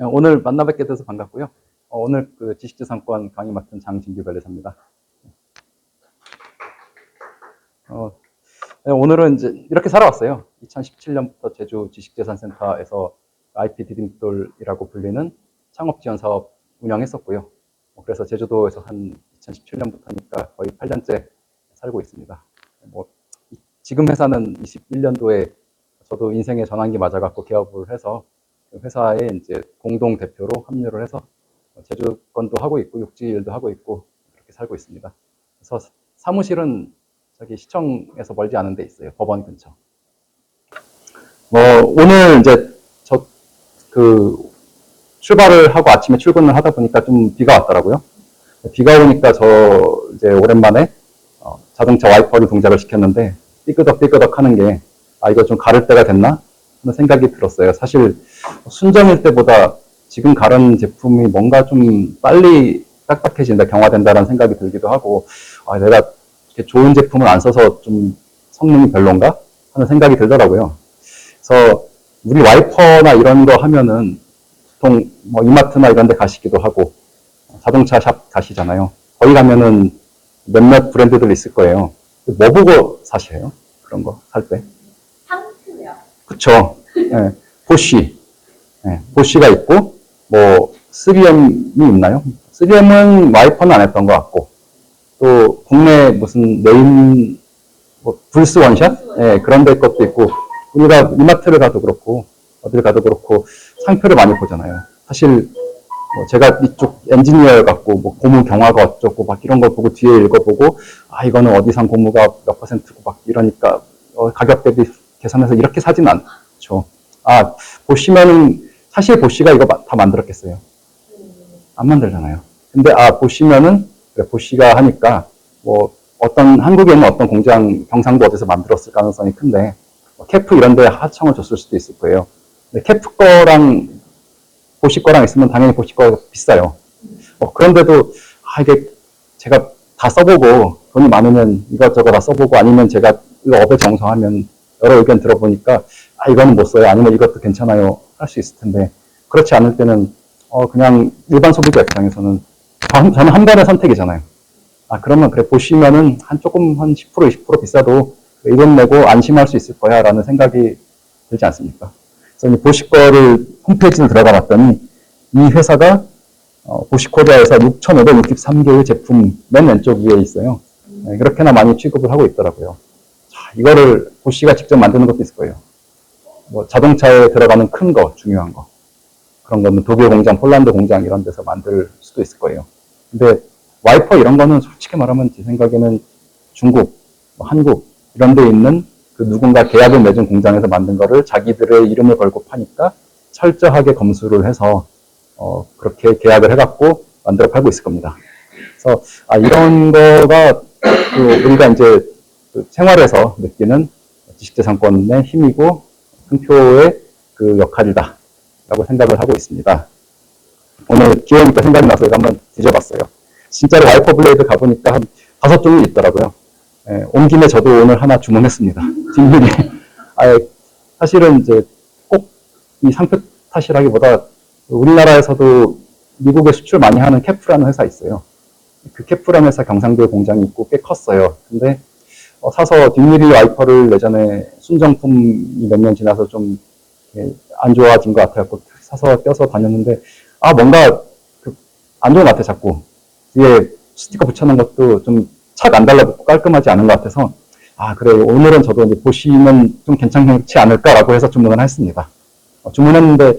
오늘 만나 뵙게 돼서 반갑고요. 오늘 그 지식재산권 강의 맡은 장진규 변리사입니다. 오늘은 이제 이렇게 살아왔어요. 2017년부터 제주 지식재산센터에서 IP 디딤돌이라고 불리는 창업지원 사업 운영했었고요. 그래서 제주도에서 한 2017년부터니까 거의 8년째 살고 있습니다. 지금 회사는 21년도에 저도 인생의 전환기 맞아갖고 개업을 해서 회사에 이제 공동 대표로 합류를 해서 제주권도 하고 있고 육지 일도 하고 있고 그렇게 살고 있습니다. 그래서 사무실은 저기 시청에서 멀지 않은 데 있어요. 법원 근처. 오늘 이제 출발을 하고 아침에 출근을 하다 보니까 좀 비가 왔더라고요. 비가 오니까 이제 오랜만에 자동차 와이퍼를 동작을 시켰는데 삐끄덕 하는 게 이거 좀 가를 때가 됐나 하는 생각이 들었어요. 사실 순정일 때보다 지금 가른 제품이 뭔가 좀 빨리 딱딱해진다, 경화된다라는 생각이 들기도 하고, 내가 이렇게 좋은 제품을 안 써서 좀 성능이 별론가 하는 생각이 들더라고요. 그래서 우리 와이퍼나 이런 거 하면은 보통 이마트나 이런 데 가시기도 하고 자동차 샵 가시잖아요. 거기 가면은 몇몇 브랜드들 있을 거예요. 뭐 보고 사셔요? 그런 거 살 때? 상표요. 그쵸. 네. 보쉬. 네. 보쉬가 있고, 3M이 있나요? 3M은 와이퍼는 안 했던 것 같고, 또, 국내 무슨 네임, 불스 원샷? 네, 그런 데 것도 있고, 우리가 이마트를 가도 그렇고, 어딜 가도 그렇고, 상표를 많이 보잖아요. 사실, 제가 이쪽 엔지니어 같고, 고무 경화가 어쩌고, 이런 걸 보고 뒤에 읽어보고, 이거는 어디산 고무가 몇 %고 이러니까, 가격 대비 계산해서 이렇게 사진 않죠. 보시면은, 사실 보시가 이거 다 만들었겠어요. 안 만들잖아요. 근데, 보시면은, 그래, 보시가 하니까, 어떤, 한국에는 어떤 공장, 경상도 어디서 만들었을 가능성이 큰데, 캐프 이런 데 하청을 줬을 수도 있을 거예요. 근데 캐프 거랑, 보시 거랑 있으면 당연히 보시 거가 비싸요. 그런데도, 이게 제가 다 써보고, 돈이 많으면 이것저것 다 써보고, 아니면 제가 이거 업에 정성하면 여러 의견 들어보니까, 이거는 못 써요. 아니면 이것도 괜찮아요. 할 수 있을 텐데, 그렇지 않을 때는, 그냥 일반 소비자 입장에서는, 저는 한 번의 선택이잖아요. 그러면 그래, 보시면은 조금 한 10%, 20% 비싸도 이돈 내고 안심할 수 있을 거야. 라는 생각이 들지 않습니까? 그래서 이 보시 거를 홈페이지를 들어가 봤더니, 이 회사가, 보시 코리아에서 6,563개의 제품 맨 왼쪽 위에 있어요. 네, 그렇게나 많이 취급을 하고 있더라고요. 이거를 보시가 직접 만드는 것도 있을 거예요. 자동차에 들어가는 큰 거, 중요한 거. 그런 거는 독일 공장, 폴란드 공장 이런 데서 만들 수도 있을 거예요. 근데 와이퍼 이런 거는 솔직히 말하면 제 생각에는 중국, 한국 이런 데 있는 그 누군가 계약을 맺은 공장에서 만든 거를 자기들의 이름을 걸고 파니까 철저하게 검수를 해서 그렇게 계약을 해갖고 만들어 팔고 있을 겁니다. 그래서 이런 거가 우리가 이제 생활에서 느끼는 지식재산권의 힘이고 상표의 그 역할이다 라고 생각을 하고 있습니다. 오늘 기회니까 생각이 나서 이거 한번 뒤져봤어요. 진짜로 와이퍼 블레이드 가보니까 한 5종이 있더라고요. 온 김에 저도 오늘 하나 주문했습니다. 뒷면이. 사실은 이제 꼭 이 상표 탓이라기보다 우리나라에서도 미국에 수출 많이 하는 캐프라는 회사 있어요. 그 캐프라는 회사 경상도에 공장이 있고 꽤 컸어요. 근데 사서 뒷미리 와이퍼를 예전에 순정품이 몇 년 지나서 좀 안 좋아진 것 같아서 사서 껴서 다녔는데 뭔가 안 좋은 것 같아 자꾸. 뒤에 스티커 붙여놓은 것도 좀 착 안 달라붙고 깔끔하지 않은 것 같아서 그래 오늘은 저도 이제 보시면 좀 괜찮지 않을까라고 해서 주문을 했습니다. 주문했는데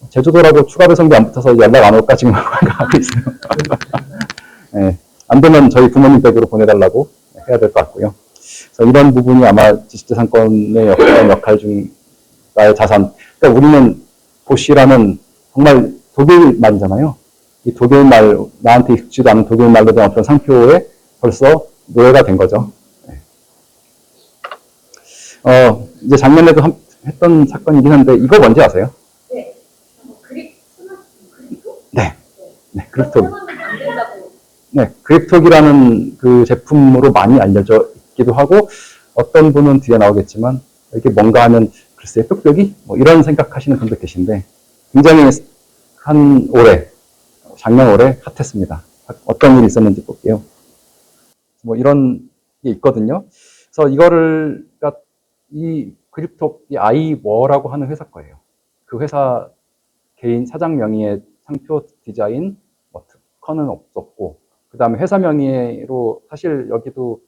제주도라고 추가 배송비 안 붙어서 연락 안 올까 지금 하고 있어요. 네, 안 되면 저희 부모님 댁으로 보내달라고 해야 될 것 같고요. 그래서 이런 부분이 아마 지식재산권의 역할 중 나의 자산. 그러니까 우리는 보시라는 정말 독일 말이잖아요. 이 독일 말, 나한테 익지도 않은 독일 말로 된 어떤 상표에 벌써 노예가 된 거죠. 네. 이제 작년에도 했던 사건이긴 한데, 이거 뭔지 아세요? 네. 그립톡? 네. 네, 그립톡. 네, 그립톡이라는 그 제품으로 많이 알려져 있기도 하고, 어떤 분은 뒤에 나오겠지만, 이게 뭔가 하면, 글쎄, 뾱뾱이? 이런 생각하시는 분들 계신데, 굉장히 한 올해, 작년 올해 핫했습니다. 어떤 일이 있었는지 볼게요. 뭐 이런 게 있거든요. 그래서 이거를, 그러니까 이 그립톡, 이 아이워라고 하는 회사 거예요. 그 회사 개인 사장 명의의 상표 디자인, 뭐 특허는 없었고, 그 다음에 회사 명의로 사실 여기도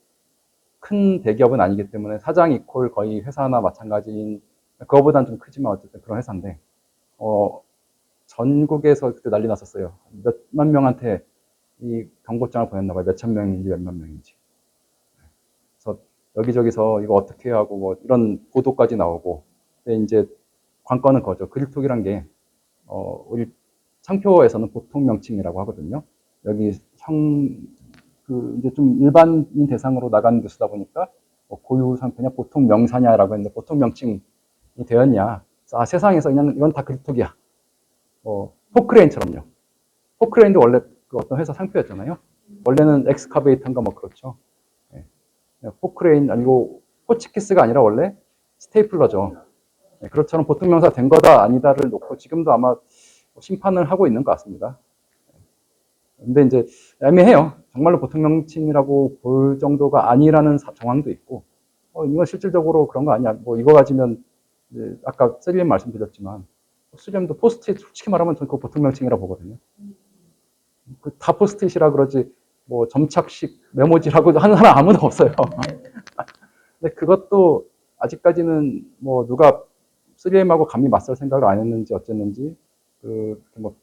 큰 대기업은 아니기 때문에 사장 이퀄 거의 회사나 마찬가지인, 그거보단 좀 크지만 어쨌든 그런 회사인데, 전국에서 그때 난리 났었어요. 몇만 명한테 이 경고장을 보냈나 봐요. 몇천 명인지 몇만 명인지. 그래서 여기저기서 이거 어떻게 해야 하고 뭐 이런 보도까지 나오고. 근데 이제 관건은 그거죠. 그립톡이란 게 우리 상표에서는 보통 명칭이라고 하거든요. 여기 이제 좀 일반인 대상으로 나가는 뉴스다 보니까 뭐 고유 상표냐, 보통 명사냐라고 했는데 보통 명칭이 되었냐. 세상에서 그냥 이건 다 그립톡이야. 포크레인처럼요. 포크레인도 원래 그 어떤 회사 상표였잖아요. 원래는 엑스카베이터인가 뭐 그렇죠. 네. 포크레인 아니고 호치키스가 아니라 원래 스테이플러죠. 네, 그렇처럼 보통 명사 된 거다 아니다를 놓고 지금도 아마 심판을 하고 있는 것 같습니다. 근데 이제 애매해요. 정말로 보통 명칭이라고 볼 정도가 아니라는 정황도 있고, 이건 실질적으로 그런 거 아니야. 뭐 이거 가지면 아까 3M 말씀드렸지만 3M도 포스트잇 솔직히 말하면 저는 그거 보통 명칭이라 보거든요. 다 포스트잇이라 그러지 뭐 점착식 메모지라고 하는 사람 아무도 없어요. 근데 그것도 아직까지는 뭐 누가 3M하고 감히 맞설 생각을 안 했는지 어쨌는지 뭐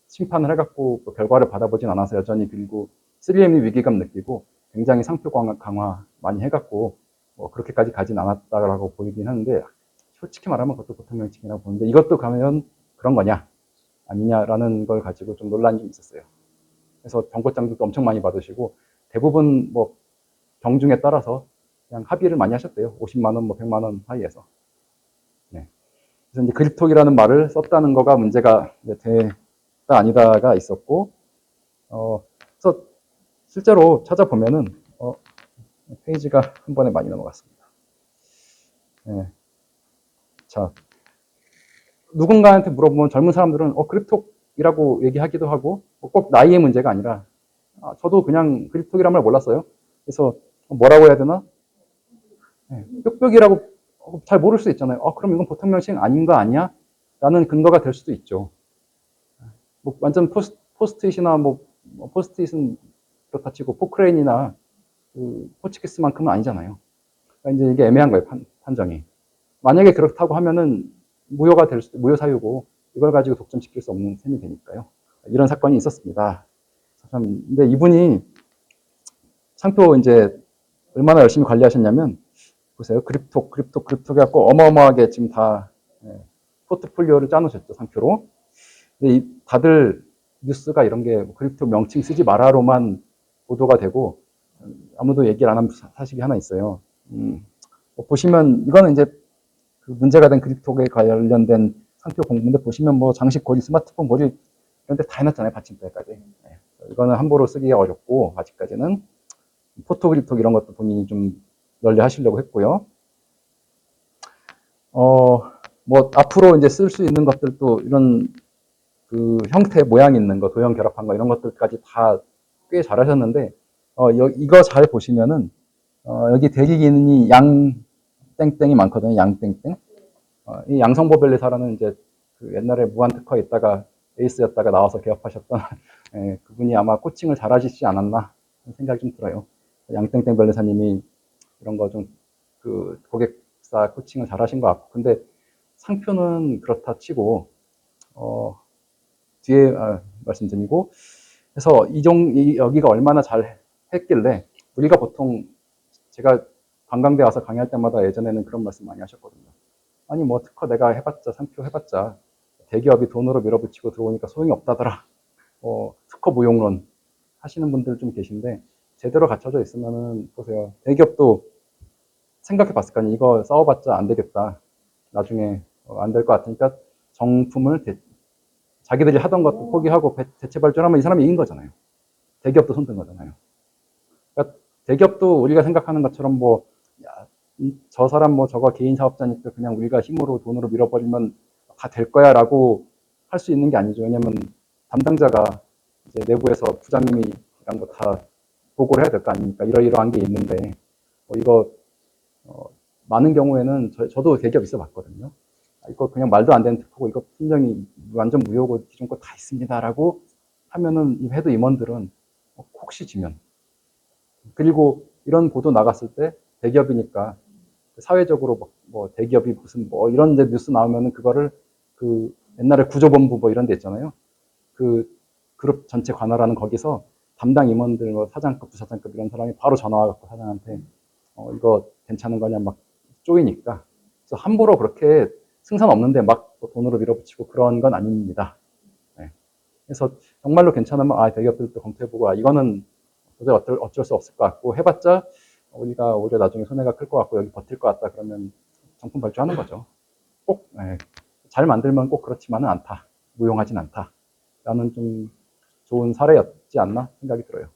심판을 해갖고 결과를 받아보진 않아서 여전히 그리고 3M이 위기감 느끼고 굉장히 상표 강화 많이 해갖고 뭐 그렇게까지 가진 않았다라고 보이긴 하는데 솔직히 말하면 그것도 보통 명칭이라고 보는데 이것도 가면 그런 거냐 아니냐라는 걸 가지고 좀 논란이 좀 있었어요. 그래서 경고장도 엄청 많이 받으시고 대부분 뭐 경중에 따라서 그냥 합의를 많이 하셨대요. 50만 원, 뭐 100만 원 사이에서. 네. 그래서 이제 그립톡이라는 말을 썼다는 거가 문제가 되다 아니다가 있었고, 그래서 실제로 찾아보면은 페이지가 한 번에 많이 넘어갔습니다. 네. 자, 누군가한테 물어보면 젊은 사람들은 그립톡이라고 얘기하기도 하고 꼭 나이의 문제가 아니라 저도 그냥 그립톡이란 말 몰랐어요. 그래서 뭐라고 해야 되나? 네, 뾱뾱이라고 잘 모를 수 있잖아요. 그럼 이건 보통 명칭 아닌 거 아니야? 라는 근거가 될 수도 있죠. 뭐 완전 포스트잇이나 뭐 포스트잇은 그렇다 치고 포크레인이나 호치키스만큼은 아니잖아요. 그러니까 이제 이게 애매한 거예요, 판정이. 만약에 그렇다고 하면은 무효가 될 수도, 무효 사유고 이걸 가지고 독점시킬 수 없는 셈이 되니까요. 이런 사건이 있었습니다. 근데 이분이 상표 이제 얼마나 열심히 관리하셨냐면 보세요. 그립톡 해갖고 어마어마하게 지금 다 포트폴리오를 짜놓으셨죠, 상표로. 근데 다들 뉴스가 이런 게 그립톡 명칭 쓰지 마라로만 보도가 되고 아무도 얘기를 안 하는 사실이 하나 있어요. 보시면 이거는 이제 그 문제가 된 그립톡에 관련된 상표 공부인데 보시면 뭐 장식 고리, 스마트폰 고리 이런 데 다 해놨잖아요. 받침대까지. 네. 이거는 함부로 쓰기가 어렵고 아직까지는 포토 그립톡 이런 것도 본인이 좀 널리 하시려고 했고요. 뭐 앞으로 이제 쓸 수 있는 것들도 이런 그 형태 모양 있는 거, 도형 결합한 거 이런 것들까지 다 꽤 잘하셨는데 이거 잘 보시면은 여기 대기기능이 양 땡땡이 많거든요. 양 땡땡. 이 양성보 벨리사라는 이제 그 옛날에 무한특허에 있다가 에이스였다가 나와서 개업하셨던 그분이 아마 코칭을 잘 하시지 않았나 생각이 좀 들어요. 양땡땡 벨리사님이 이런 거 좀 그 고객사 코칭을 잘 하신 것 같고 근데 상표는 그렇다 치고 뒤에 말씀드리고 그래서 여기가 얼마나 잘 했길래 우리가 보통 제가 관광대 와서 강의할 때마다 예전에는 그런 말씀 많이 하셨거든요. 아니 뭐 특허 내가 해봤자 상표 해봤자 대기업이 돈으로 밀어붙이고 들어오니까 소용이 없다더라. 특허 무용론 하시는 분들 좀 계신데 제대로 갖춰져 있으면은 보세요. 대기업도 생각해 봤을 거 아니에요. 이거 싸워봤자 안 되겠다. 나중에 안 될 것 같으니까 정품을 자기들이 하던 것도 포기하고 대체 발전하면 이 사람이 이긴 거잖아요. 대기업도 손든 거잖아요. 그러니까 대기업도 우리가 생각하는 것처럼 뭐, 저 사람 뭐 저거 개인 사업자니까 그냥 우리가 힘으로 돈으로 밀어버리면 다 될 거야 라고 할 수 있는 게 아니죠. 왜냐면 담당자가 이제 내부에서 부장님이 이런 거 다 보고를 해야 될 거 아닙니까? 이러이러한 게 있는데, 이거, 많은 경우에는 저도 대기업 있어 봤거든요. 이거 그냥 말도 안 되는 특허고, 이거 분명히 완전 무효고, 기존 거 다 있습니다라고 하면은, 이 해도 임원들은 혹시 지면. 그리고 이런 보도 나갔을 때, 대기업이니까, 사회적으로 뭐 대기업이 무슨 뭐 이런 데 뉴스 나오면은 그거를 그 옛날에 구조본부 뭐 이런 데 있잖아요. 그 그룹 전체 관할하는 거기서 담당 임원들 뭐 사장급, 부사장급 이런 사람이 바로 전화 와갖고 사장한테 이거 괜찮은 거냐 막 쪼이니까. 그래서 함부로 그렇게 승산 없는데 막 돈으로 밀어붙이고 그런 건 아닙니다. 네. 그래서 정말로 괜찮으면 대기업들도 검토해보고 이거는 도저히 어쩔 수 없을 것 같고 해봤자 우리가 오히려 나중에 손해가 클 것 같고 여기 버틸 것 같다 그러면 정품 발주하는 거죠. 꼭 잘 만들면 꼭 그렇지만은 않다. 무용하진 않다. 라는 좀 좋은 사례였지 않나 생각이 들어요.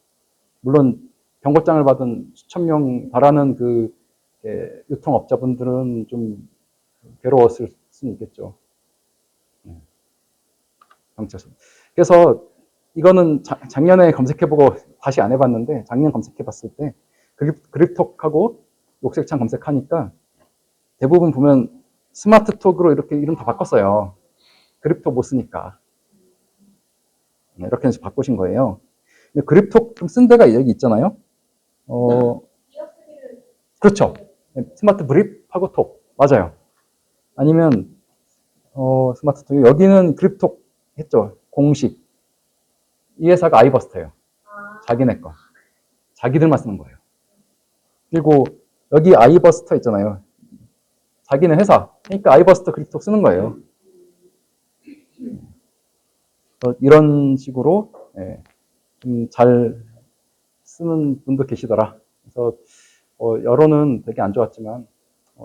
물론 경고장을 받은 수천 명 달하는 그 유통업자분들은 좀 괴로웠을 수는 있겠죠. 경찰서. 그래서 이거는 작년에 검색해보고 다시 안 해봤는데 작년 검색해봤을 때 그립톡하고 녹색창 검색하니까 대부분 보면 스마트톡으로 이렇게 이름 다 바꿨어요. 그립톡 못 쓰니까. 이렇게 해서 바꾸신 거예요. 근데 그립톡 좀 쓴 데가 여기 있잖아요. 그렇죠. 스마트 브립하고 톡. 맞아요. 아니면, 스마트 톡. 여기는 그립톡 했죠. 공식. 이 회사가 아이버스터예요. 자기네 거. 자기들만 쓰는 거예요. 그리고 여기 아이버스터 있잖아요. 자기네 회사. 그러니까 아이버스터 그립톡 쓰는 거예요. 이런 식으로 좀 잘 쓰는 분도 계시더라. 그래서 여론은 되게 안 좋았지만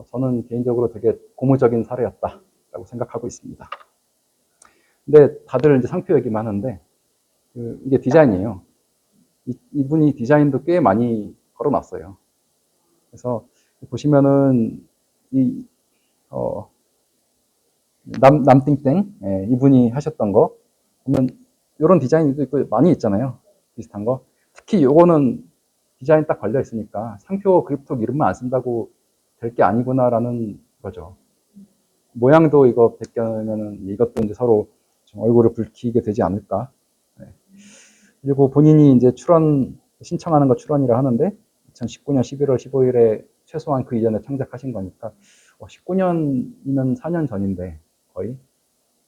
저는 개인적으로 되게 고무적인 사례였다라고 생각하고 있습니다. 근데 다들 이제 상표 얘기만 하는데 이게 디자인이에요. 이분이 디자인도 꽤 많이 걸어놨어요. 그래서 보시면은 이 남띵땡 이분이 하셨던 거 보면 이런 디자인도 있고 많이 있잖아요. 비슷한 거. 특히 요거는 디자인 딱 걸려 있으니까 상표 그립톡 이름만 안 쓴다고 될 게 아니구나라는 거죠. 모양도 이거 벗겨면은 이것도 이제 서로 좀 얼굴을 붉히게 되지 않을까. 그리고 본인이 이제 신청하는 거 출원이라 하는데 2019년 11월 15일에 최소한 그 이전에 창작하신 거니까 19년이면 4년 전인데 거의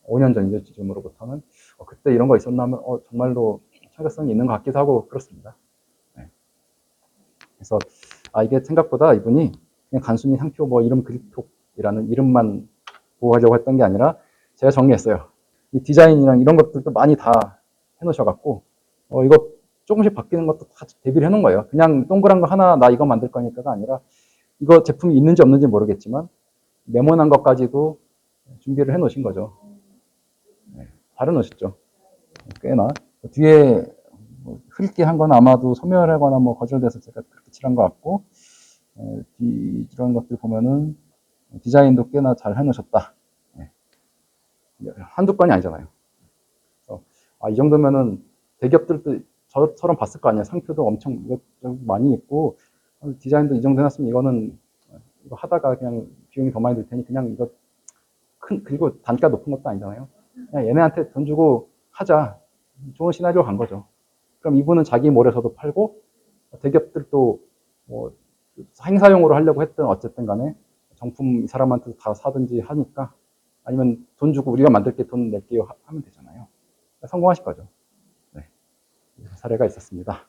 5년 전이죠, 지금으로부터는. 그때 이런 거 있었나 하면 정말로 창작성이 있는 것 같기도 하고 그렇습니다. 그래서 이게 생각보다 이분이 그냥 단순히 상표 뭐 이름 그립톡이라는 이름만 보호하려고 했던 게 아니라 제가 정리했어요. 이 디자인이랑 이런 것들도 많이 다 해놓으셔갖고 이거 조금씩 바뀌는 것도 다 대비를 해놓은 거예요. 그냥 동그란 거 하나 나 이거 만들 거니까가 아니라 이거 제품이 있는지 없는지 모르겠지만 네모난 것까지도 준비를 해놓으신 거죠. 잘 해놓으셨죠. 꽤나 뒤에 흐릿게 한 건 아마도 소멸하거나 뭐 거절돼서 제가 그렇게 칠한 것 같고 이런 것들 보면은 디자인도 꽤나 잘 해놓으셨다. 한두 건이 아니잖아요. 이 정도면은 대기업들도 저처럼 봤을 거 아니에요. 상표도 엄청 많이 있고 디자인도 이 정도 해놨으면 이거는 이거 하다가 그냥 비용이 더 많이 들 테니 그냥 이거 그리고 단가 높은 것도 아니잖아요. 그냥 얘네한테 돈 주고 하자. 좋은 시나리오 간 거죠. 그럼 이분은 자기 몰에서도 팔고 대기업들도 뭐 행사용으로 하려고 했든 어쨌든 간에 정품 이 사람한테 다 사든지 하니까 아니면 돈 주고 우리가 만들게 돈 낼게요 하면 되잖아요. 성공하실 거죠. 네. 사례가 있었습니다.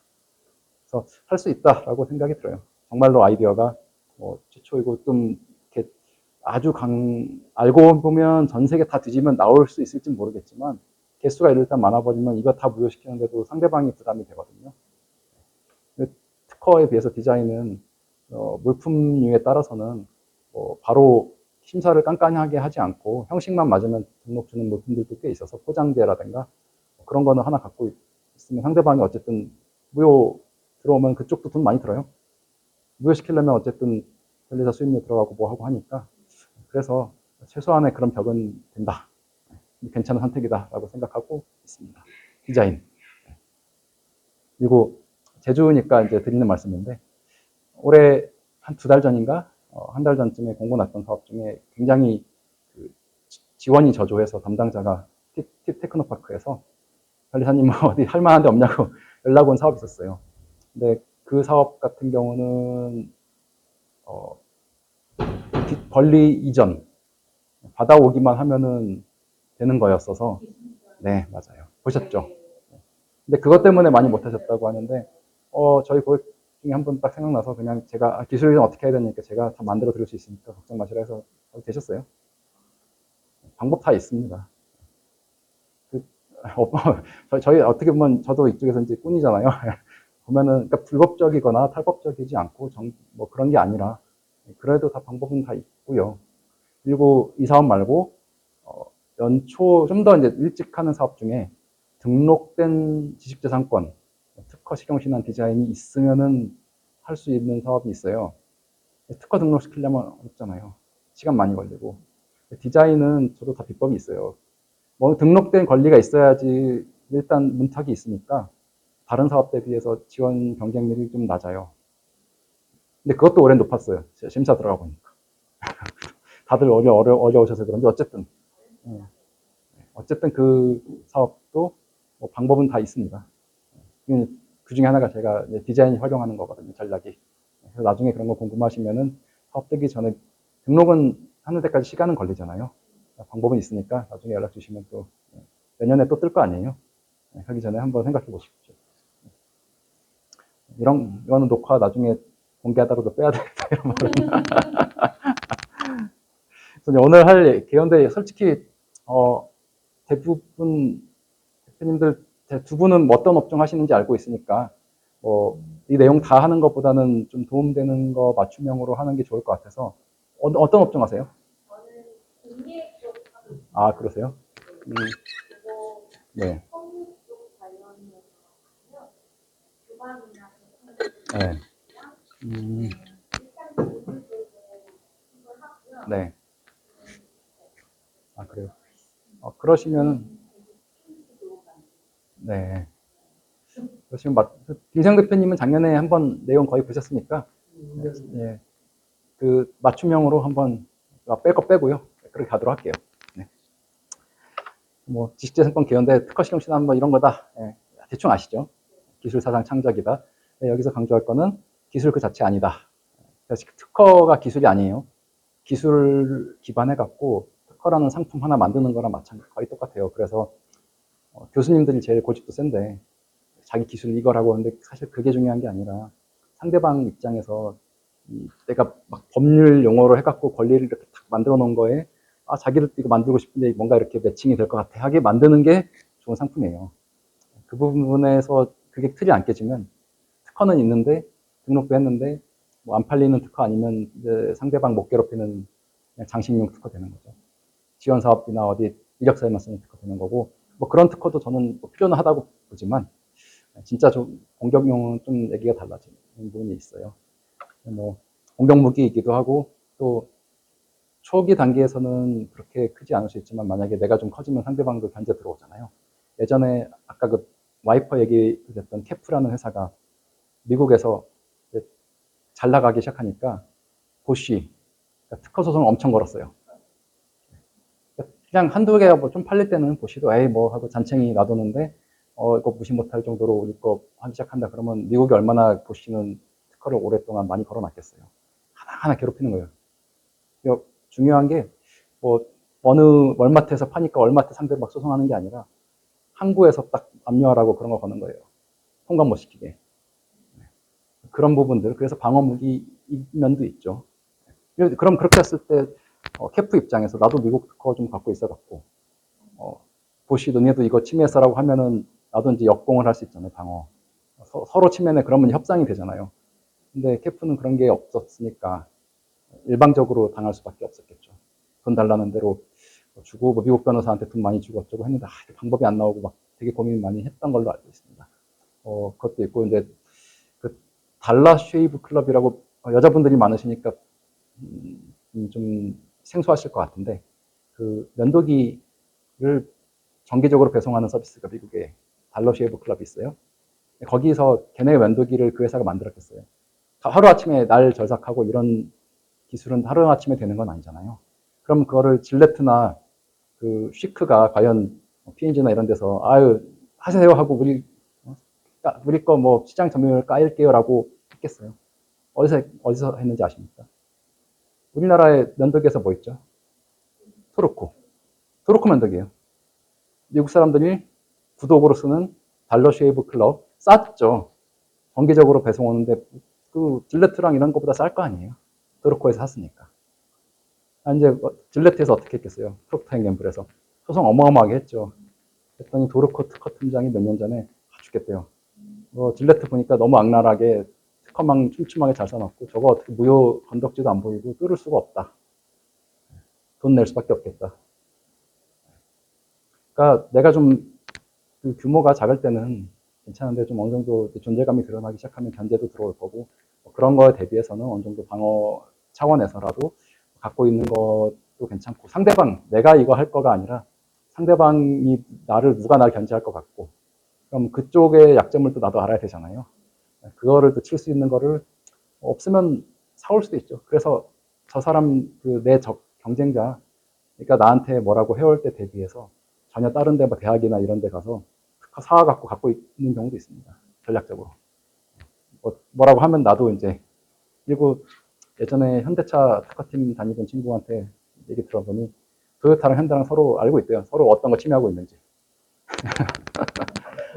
그래서 할 수 있다라고 생각이 들어요. 정말로 아이디어가 최초이고 좀 이렇게 아주 알고 보면 전 세계 다 뒤지면 나올 수 있을지 모르겠지만 개수가 일단 많아버리면 이거 다 무효시키는데도 상대방이 부담이 되거든요. 특허에 비해서 디자인은 물품류에 따라서는 바로 심사를 깐깐하게 하지 않고 형식만 맞으면 등록 주는 물품들도 꽤 있어서 포장재라든가 그런 거는 하나 갖고 있으면 상대방이 어쨌든 무효 들어오면 그쪽도 돈 많이 들어요. 무효시키려면 어쨌든 변리사 수입료 들어가고 뭐 하고 하니까 그래서 최소한의 그런 벽은 된다. 괜찮은 선택이다라고 생각하고 있습니다. 디자인. 그리고 제주니까 이제 드리는 말씀인데, 올해 한 2달 전인가, 한 달 전쯤에 공고 났던 사업 중에 굉장히 그 지원이 저조해서 담당자가 팁 테크노파크에서 관리사님 어디 할 만한 데 없냐고 연락 온 사업이 있었어요. 근데 그 사업 같은 경우는 권리 이전 받아오기만 하면은 되는 거였어서. 네, 맞아요. 보셨죠? 근데 그것 때문에 많이 못하셨다고 하는데, 저희 고객 중에 한 분 딱 생각나서 그냥 제가 기술 이전 어떻게 해야 되니까 제가 다 만들어 드릴 수 있으니까 걱정 마시라 해서 되셨어요. 방법 다 있습니다. 저희 어떻게 보면 저도 이쪽에서 이제 꾼이잖아요. 보면은 그러니까 불법적이거나 탈법적이지 않고 뭐 그런 게 아니라 그래도 다 방법은 다 있고요. 그리고 이 사업 말고 연초 좀 더 이제 일찍 하는 사업 중에 등록된 지식재산권, 특허 실용신안 디자인이 있으면은 할 수 있는 사업이 있어요. 특허 등록시키려면 어렵잖아요. 시간 많이 걸리고. 디자인은 저도 다 비법이 있어요. 뭐 등록된 권리가 있어야지 일단 문턱이 있으니까 다른 사업 대비해서 지원 경쟁률이 좀 낮아요. 근데 그것도 올해 높았어요. 심사 들어가 보니까. 다들 어려우셔서 그런지 어쨌든 그 사업도 뭐 방법은 다 있습니다. 그 중에 하나가 제가 디자인 활용하는 거거든요, 전략이. 그래서 나중에 그런 거 궁금하시면은 사업 되기 전에 등록은 하는 데까지 시간은 걸리잖아요. 방법은 있으니까 나중에 연락 주시면 또 내년에 또 뜰 거 아니에요. 하기 전에 한번 생각해 보십시오. 이거는 녹화 나중에 공개하다가도 빼야 되겠다, 이런 말은. 그래서 오늘 할 개연대 솔직히, 대부분 대표님들 두 분은 어떤 업종 하시는지 알고 있으니까, 이 내용 다 하는 것보다는 좀 도움되는 거 맞춤형으로 하는 게 좋을 것 같아서, 어떤 업종 하세요? 저는 공예 쪽 하고 있어요. 아, 그러세요? 그리고 네. 성우 쪽 관련해서 하면 주방이나 네. 일단 공예 쪽에 힘을 하고요. 네. 아, 그래요? 그러시면, 네. 그러시면, 김생 대표님은 작년에 한번 내용 거의 보셨으니까, 네. 그, 맞춤형으로 한번, 뺄 거 빼고요. 그렇게 가도록 할게요. 네. 뭐, 지식재산권 개연대 특허 실용신안 뭐 이런 거다. 네. 대충 아시죠? 기술 사상 창작이다. 네, 여기서 강조할 거는 기술 그 자체 아니다. 특허가 기술이 아니에요. 기술 기반해갖고 특허라는 상품 하나 만드는 거랑 마찬가지, 거의 똑같아요. 그래서 교수님들이 제일 고집도 센데 자기 기술 이거라고 하는데 사실 그게 중요한 게 아니라 상대방 입장에서 내가 막 법률 용어로 해갖고 권리를 이렇게 딱 만들어 놓은 거에 자기도 이거 만들고 싶은데 뭔가 이렇게 매칭이 될 것 같아 하게 만드는 게 좋은 상품이에요. 그 부분에서 그게 틀이 안 깨지면 특허는 있는데 등록도 했는데 뭐 안 팔리는 특허 아니면 이제 상대방 못 괴롭히는 그냥 장식용 특허 되는 거죠. 지원 사업이나 어디 이력서에만 쓰는 특허 되는 거고, 뭐 그런 특허도 저는 뭐 필요는 하다고 보지만 진짜 좀 공격용은 좀 얘기가 달라지는 부분이 있어요. 뭐 공격 무기이기도 하고 또 초기 단계에서는 그렇게 크지 않을 수 있지만 만약에 내가 좀 커지면 상대방도 견제 들어오잖아요. 예전에 아까 그 와이퍼 얘기됐던 캐프라는 회사가 미국에서 잘 나가기 시작하니까 보쉬 특허 소송을 엄청 걸었어요. 그냥 한두 개가 뭐 좀 팔릴 때는 보쉬도 에이 뭐 하고 잔챙이 놔두는데 이거 무시 못할 정도로 우리 거 하기 시작한다 그러면 미국이 얼마나 보쉬는 특허를 오랫동안 많이 걸어놨겠어요. 하나하나 괴롭히는 거예요. 중요한 게 뭐 어느 월마트에서 파니까 월마트 상대로 막 소송하는 게 아니라 항구에서 딱 압류하라고 그런 거 거는 거예요. 통관 못 시키게. 그런 부분들. 그래서 방어 무기 면도 있죠. 그럼 그렇게 했을 때 캐프 입장에서 나도 미국 특허 좀 갖고 있어갖고 보시 너네도 이거 침해했어라고 하면은 나도 이제 역공을 할 수 있잖아요. 방어. 서로 침해네 그러면 협상이 되잖아요. 근데 캐프는 그런 게 없었으니까 일방적으로 당할 수밖에 없었겠죠. 돈 달라는 대로 주고 뭐 미국 변호사한테 돈 많이 주고 어쩌고 했는데 방법이 안 나오고 막 되게 고민 많이 했던 걸로 알고 있습니다. 그것도 있고 이제 그 달라 쉐이브 클럽이라고 여자분들이 많으시니까 좀 생소하실 것 같은데 그 면도기 정기적으로 배송하는 서비스가 미국에 달러쉐이브 클럽이 있어요. 거기서 걔네 면도기를 그 회사가 만들었겠어요. 하루아침에 날 절삭하고 이런 기술은 하루아침에 되는 건 아니잖아요. 그럼 그거를 질레트나 그 쉬크가 과연 P&G나 이런 데서 아유 하세요 하고 우리 거 뭐 시장 점유율 까일게요라고 했겠어요. 어디서 했는지 아십니까? 우리나라의 면도기에서 뭐 있죠? 토르코 면도기예요. 미국 사람들이 구독으로 쓰는 달러 쉐이브 클럽 쌌죠. 정기적으로 배송 오는데 그 질레트랑 이런 것보다 쌀 거 아니에요. 토르코에서 샀으니까. 이제 질레트에서 어떻게 했겠어요? 프로크터 앤 gem블에서 소송 어마어마하게 했죠. 그랬더니 도르코 특허 팀장이 몇 년 전에 죽겠대요. 질레트 보니까 너무 악랄하게 특허망 촘촘하게 잘 써놨고 저거 어떻게 무효 건덕지도 안 보이고 뚫을 수가 없다. 돈 낼 수밖에 없겠다. 그러니까 내가 좀 그 규모가 작을 때는 괜찮은데 좀 어느 정도 존재감이 드러나기 시작하면 견제도 들어올 거고 그런 거에 대비해서는 어느 정도 방어 차원에서라도 갖고 있는 것도 괜찮고 상대방 내가 이거 할 거가 아니라 상대방이 누가 나를 견제할 것 같고 그럼 그쪽의 약점을 또 나도 알아야 되잖아요. 그거를 또 칠 수 있는 거를 없으면 사올 수도 있죠. 그래서 저 사람 내 경쟁자 그러니까 나한테 뭐라고 해올 때 대비해서 전혀 다른 데 뭐 대학이나 이런 데 가서 특허 갖고 있는 경우도 있습니다. 전략적으로. 뭐라고 하면 나도 이제 그리고 예전에 현대차 특허팀 다니던 친구한테 얘기 들어보니 토요타랑 현대랑 서로 알고 있대요. 서로 어떤 거 침해하고 있는지.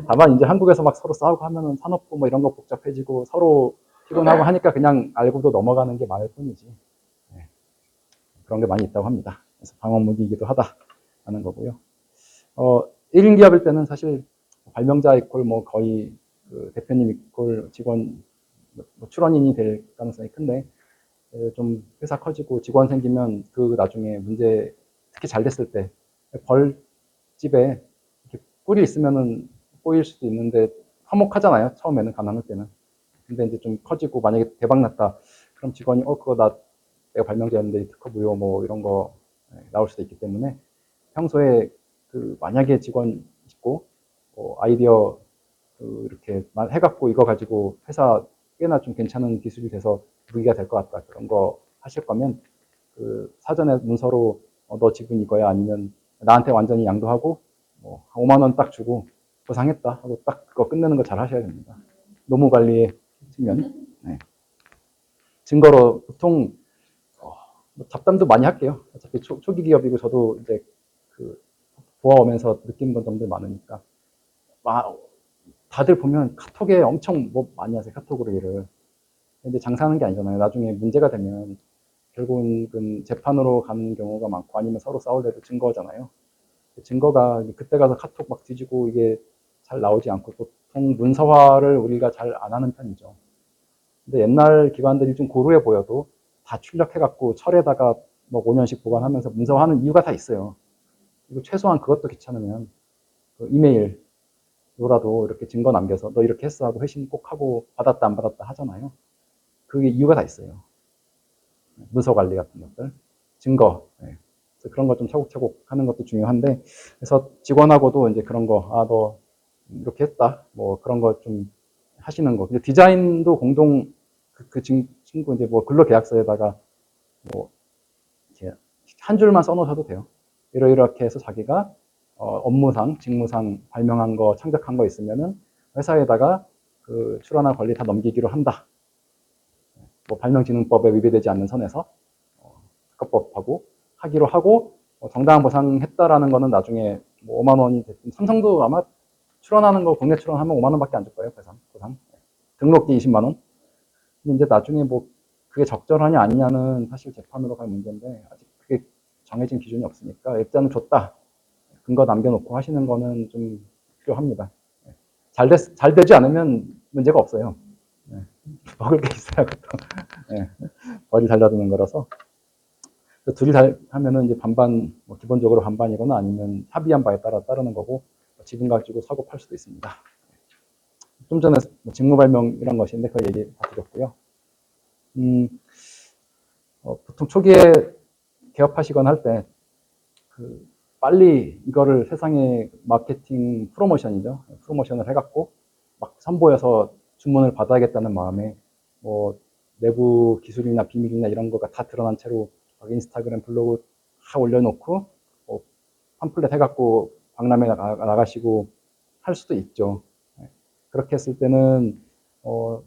다만 이제 한국에서 막 서로 싸우고 하면은 산업부 뭐 이런 거 복잡해지고 서로 피곤하고 하니까 그냥 알고도 넘어가는 게 많을 뿐이지. 네. 그런 게 많이 있다고 합니다. 그래서 방어 무기이기도 하다는 거고요. 1인 기업일 때는 사실 발명자 이꼴 뭐 거의 그 대표님 이꼴 직원 뭐 출원인이 될 가능성이 큰데 좀 회사 커지고 직원 생기면 그 나중에 문제 특히 잘 됐을 때 벌집에 이렇게 꿀이 있으면은 꼬일 수도 있는데 화목하잖아요. 처음에는 가난할 때는. 근데 이제 좀 커지고 만약에 대박 났다. 그럼 직원이 그거 내가 발명자였는데 특허 무효 뭐 이런 거 나올 수도 있기 때문에 평소에 만약에 직원 있고 아이디어 이렇게 해갖고 이거 가지고 회사 꽤나 좀 괜찮은 기술이 돼서 무기가 될 것 같다. 그런 거 하실 거면 사전에 문서로 너 지분 이거야 아니면 나한테 완전히 양도하고 뭐 5만 원 딱 주고 보상했다 하고 딱 그거 끝내는 거 잘 하셔야 됩니다. 노무 관리의 측면. 네. 증거로 보통 뭐 잡담도 많이 할게요. 어차피 초기 기업이고 저도 이제 보아오면서 느낀 점들 많으니까 다들 보면 카톡에 엄청 뭐 많이 하세요. 카톡으로 일을. 근데 장사하는 게 아니잖아요. 나중에 문제가 되면 결국은 재판으로 가는 경우가 많고 아니면 서로 싸울래도 증거잖아요. 증거가 그때 가서 카톡 막 뒤지고 이게 잘 나오지 않고 보통 문서화를 우리가 잘 안 하는 편이죠. 근데 옛날 기관들이 좀 고루해 보여도 다 출력해갖고 철에다가 뭐 5년씩 보관하면서 문서화하는 이유가 다 있어요. 그리고 최소한 그것도 귀찮으면 이메일로라도 이렇게 증거 남겨서 너 이렇게 했어 하고 회신 꼭 하고 받았다 안 받았다 하잖아요. 그게 이유가 다 있어요. 문서 관리 같은 것들, 증거. 그래서 그런 거 좀 차곡차곡 하는 것도 중요한데, 그래서 직원하고도 이제 그런 거, 너 이렇게 했다. 뭐 그런 거 좀 하시는 거. 근데 디자인도 공동, 친구 이제 뭐 근로계약서에다가 뭐, 이렇게 한 줄만 써놓으셔도 돼요. 이렇게 해서 자기가 업무상, 직무상 발명한 거, 창작한 거 있으면은 회사에다가 출원할 권리 다 넘기기로 한다. 뭐 발명진흥법에 위배되지 않는 선에서 특허법하고 하기로 하고 정당한 보상했다라는 거는 나중에 뭐 5만 원이 됐든 삼성도 아마 출원하는 거 국내 출원하면 5만 원밖에 안 줄 거예요. 보상. 등록비 20만 원. 근데 이제 나중에 뭐 그게 적절하냐 아니냐는 사실 재판으로 갈 문제인데 아직 그게 정해진 기준이 없으니까 일단은 줬다. 근거 남겨놓고 하시는 거는 좀 필요합니다. 잘 되지 않으면 문제가 없어요. 먹을 게 있어야 그것도. 벌이 달라드는 거라서. 둘이 하면은 이제 반반, 뭐 기본적으로 반반이거나 아니면 합의한 바에 따라 따르는 거고, 지분 가지고 사고 팔 수도 있습니다. 좀 전에 직무 발명 이런 것인데, 그 얘기 다 드렸고요. 보통 초기에 개업하시거나 할 때, 빨리 이거를 세상에 마케팅 프로모션이죠. 프로모션을 해갖고 막 선보여서 주문을 받아야겠다는 마음에 뭐 내부 기술이나 비밀이나 이런 거가 다 드러난 채로 막 인스타그램 블로그 다 올려놓고 뭐 팜플렛 해갖고 박람회 나가시고 할 수도 있죠. 그렇게 했을 때는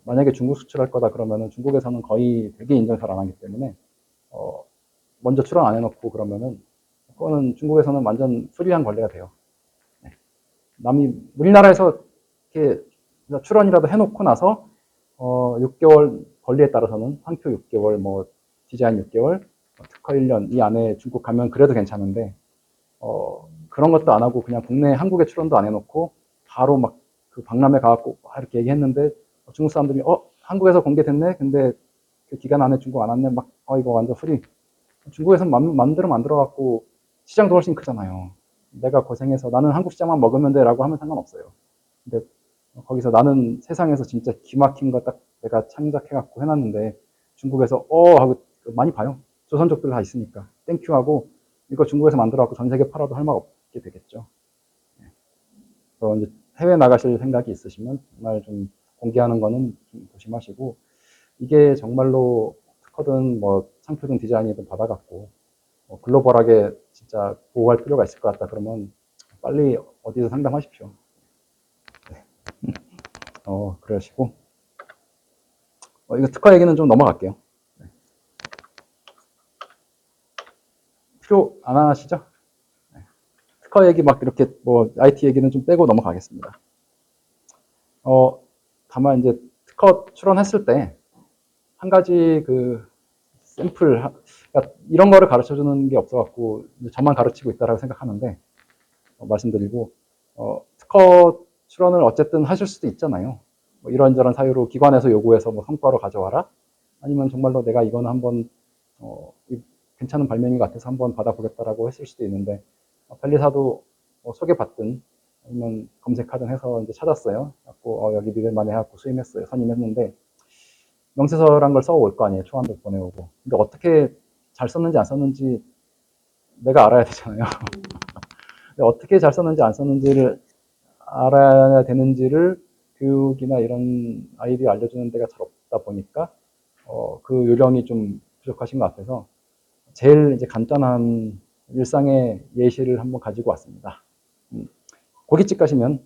만약에 중국 수출할 거다 그러면은 중국에서는 거의 되게 인정 잘 안 하기 때문에 먼저 출원 안 해놓고 그러면은 그거는 중국에서는 완전 프리한 권리가 돼요. 남이 우리나라에서 이렇게 출원이라도 해놓고 나서 6개월 권리에 따라서는 상표 6개월, 뭐 디자인 6개월, 특허 1년 이 안에 중국 가면 그래도 괜찮은데 그런 것도 안 하고 그냥 국내 한국에 출원도 안 해놓고 바로 막 그 박람회 가갖고 이렇게 얘기했는데 중국 사람들이 한국에서 공개됐네. 근데 그 기간 안에 중국 안 왔네. 막 이거 완전 프리. 중국에서 마음대로 만들어갖고 시장도 훨씬 크잖아요. 내가 고생해서 나는 한국 시장만 먹으면 돼라고 하면 상관없어요. 근데 거기서 나는 세상에서 진짜 기막힌 거 딱 내가 창작해갖고 해놨는데 중국에서 하고 많이 봐요. 조선족들 다 있으니까 땡큐 하고 이거 중국에서 만들어갖고 전 세계 팔아도 할 말 없게 되겠죠. 그래서 이제 해외 나가실 생각이 있으시면 정말 좀 공개하는 거는 좀 조심하시고 이게 정말로 특허든 뭐 상표든 디자인이든 받아갖고 글로벌하게 진짜 보호할 필요가 있을 것 같다 그러면 빨리 어디서 상담하십시오. 네. 그러시고 이거 특허 얘기는 좀 넘어갈게요. 네. 필요 안 하시죠? 네. 특허 얘기 막 이렇게 뭐 IT 얘기는 좀 빼고 넘어가겠습니다. 다만 이제 특허 출원했을 때 한 가지 그 샘플, 그러니까 이런 거를 가르쳐 주는 게 없어갖고 저만 가르치고 있다라고 생각하는데 말씀드리고 특허 출원을 어쨌든 하실 수도 있잖아요. 뭐 이런저런 사유로 기관에서 요구해서 뭐 성과로 가져와라. 아니면 정말로 내가 이거는 한번 괜찮은 발명인 것 같아서 한번 받아보겠다라고 했을 수도 있는데 변리사도 소개받든 아니면 검색하든 해서 이제 찾았어요. 갖고 여기 믿을만해 해갖고 수임했어요. 선임했는데 명세서란 걸 써올 거 아니에요. 초안도 보내오고. 근데 어떻게 잘 썼는지 안 썼는지 내가 알아야 되잖아요. 어떻게 잘 썼는지 안 썼는지를 알아야 되는지를 교육이나 이런 아이디어 알려주는 데가 잘 없다 보니까 그 요령이 좀 부족하신 것 같아서 제일 이제 간단한 일상의 예시를 한번 가지고 왔습니다. 고깃집 가시면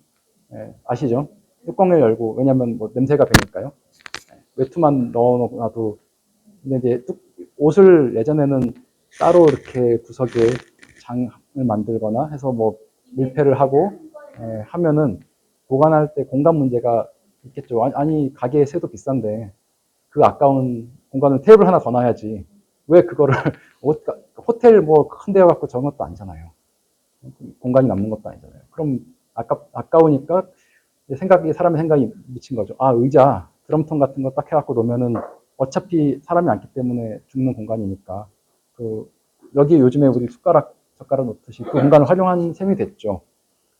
아시죠? 뚜껑을 열고 왜냐면 뭐 냄새가 배니까요. 외투만 넣어놔도 근데 이제 옷을 예전에는 따로 이렇게 구석에 장을 만들거나 해서 뭐 밀폐를 하고 하면은 보관할 때 공간 문제가 있겠죠. 아니 가게 새도 비싼데 그 아까운 공간을 테이블 하나 더 놔야지 왜 그거를 호텔 뭐 큰 데 갖고 저런 것도 아니잖아요. 공간이 남는 것도 아니잖아요. 그럼 아까우니까 사람의 생각이 미친 거죠. 의자 드럼통 같은 거 딱 해갖고 놓으면은 어차피 사람이 앉기 때문에 죽는 공간이니까 여기 요즘에 우리 젓가락 놓듯이 그 공간을 활용한 셈이 됐죠.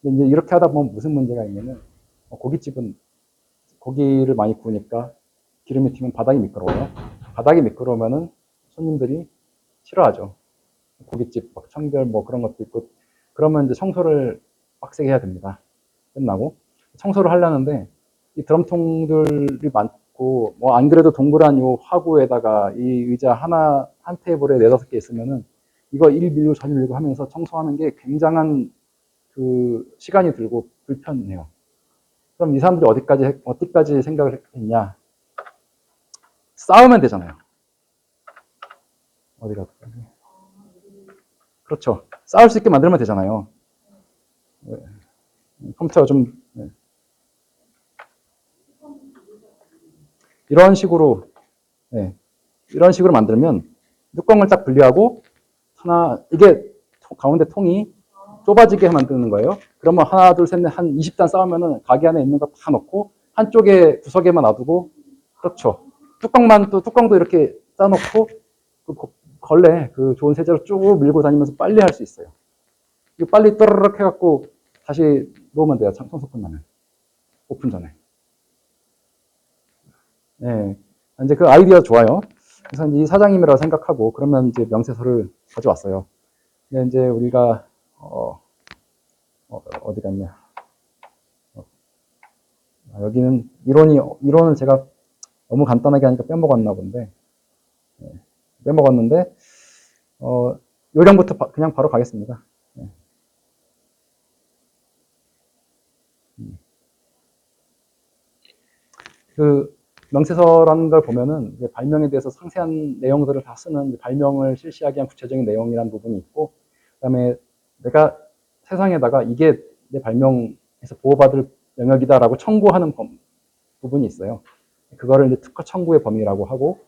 근데 이제 이렇게 하다 보면 무슨 문제가 있냐면 고깃집은 고기를 많이 구우니까 기름이 튀면 바닥이 미끄러워요. 바닥이 미끄러우면은 손님들이 싫어하죠. 고깃집 막 청결 뭐 그런 것도 있고 그러면 이제 청소를 빡세게 해야 됩니다. 끝나고 청소를 하려는데 이 드럼통들이 많고 뭐 안 그래도 동그란 요 화구에다가 이 의자 한 테이블에 4-5개 있으면은 이거 일 밀고 저 밀고 하면서 청소하는 게 굉장한 그 시간이 들고 불편해요. 그럼 이 사람들이 어디까지 생각을 했냐? 싸우면 되잖아요. 어디가? 그렇죠. 싸울 수 있게 만들면 되잖아요. 컴퓨터가 좀 이런 식으로 만들면 뚜껑을 딱 분리하고 이게 가운데 통이 좁아지게 만드는 거예요. 그러면 하나, 둘, 셋, 넷, 한 20단 싸우면은 가게 안에 있는 거 다 넣고 한쪽에 구석에만 놔두고 그렇죠. 뚜껑도 이렇게 싸놓고 걸레 좋은 세제로 쭉 밀고 다니면서 빨리 할 수 있어요. 이거 빨리 떠르륵 해갖고 다시 놓으면 돼요. 청소 끝나면 오픈 전에. 네, 이제 그 아이디어 좋아요. 그래서 이제 이 사장님이라고 생각하고 그러면 이제 명세서를 가져왔어요. 근데 이제 우리가 어디 갔냐. 여기는 이론을 제가 너무 간단하게 하니까 빼먹었나 본데, 빼먹었는데, 요령부터 그냥 바로 가겠습니다. 그 명세서라는 걸 보면은 발명에 대해서 상세한 내용들을 다 쓰는 발명을 실시하기 위한 구체적인 내용이라는 부분이 있고, 그다음에 내가 세상에다가 이게 내 발명에서 보호받을 영역이다라고 청구하는 부분이 있어요. 그거를 이제 특허 청구의 범위라고 하고,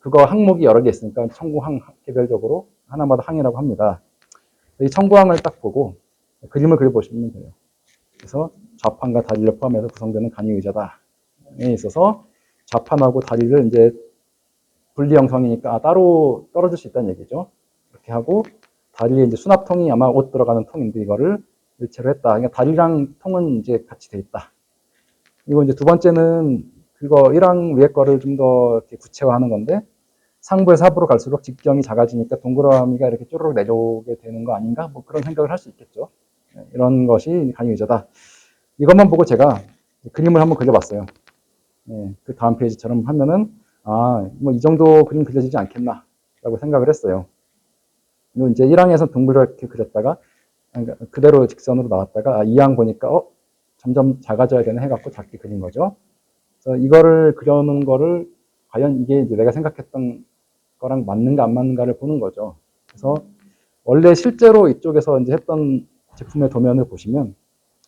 그거 항목이 여러 개 있으니까 청구항 개별적으로 하나마다 항이라고 합니다. 이 청구항을 딱 보고 그림을 그려보시면 돼요. 그래서 좌판과 다리를 포함해서 구성되는 간이의자다에 있어서 좌판하고 다리를 이제 분리 형성이니까 따로 떨어질 수 있다는 얘기죠. 이렇게 하고 다리에 이제 수납통이 아마 옷 들어가는 통인데 이거를 일체로 했다. 그러니까 다리랑 통은 이제 같이 돼 있다. 이거 이제 두 번째는 그거 1항 위에 거를 좀 더 구체화하는 건데 상부에서 하부로 갈수록 직경이 작아지니까 동그라미가 이렇게 쪼르륵 내려오게 되는 거 아닌가? 뭐 그런 생각을 할 수 있겠죠. 이런 것이 간이의자다. 이것만 보고 제가 그림을 한번 그려봤어요. 그 다음 페이지처럼 하면은 뭐 이 정도 그림 그려지지 않겠나 라고 생각을 했어요. 그리고 이제 1항에서 둥그렇게 그렸다가 그대로 직선으로 나왔다가 2항 보니까 점점 작아져야되네 해갖고 작게 그린 거죠. 그래서 이거를 그려놓은 거를 과연 이게 이제 내가 생각했던 거랑 맞는가 안 맞는가를 보는 거죠. 그래서 원래 실제로 이쪽에서 이제 했던 제품의 도면을 보시면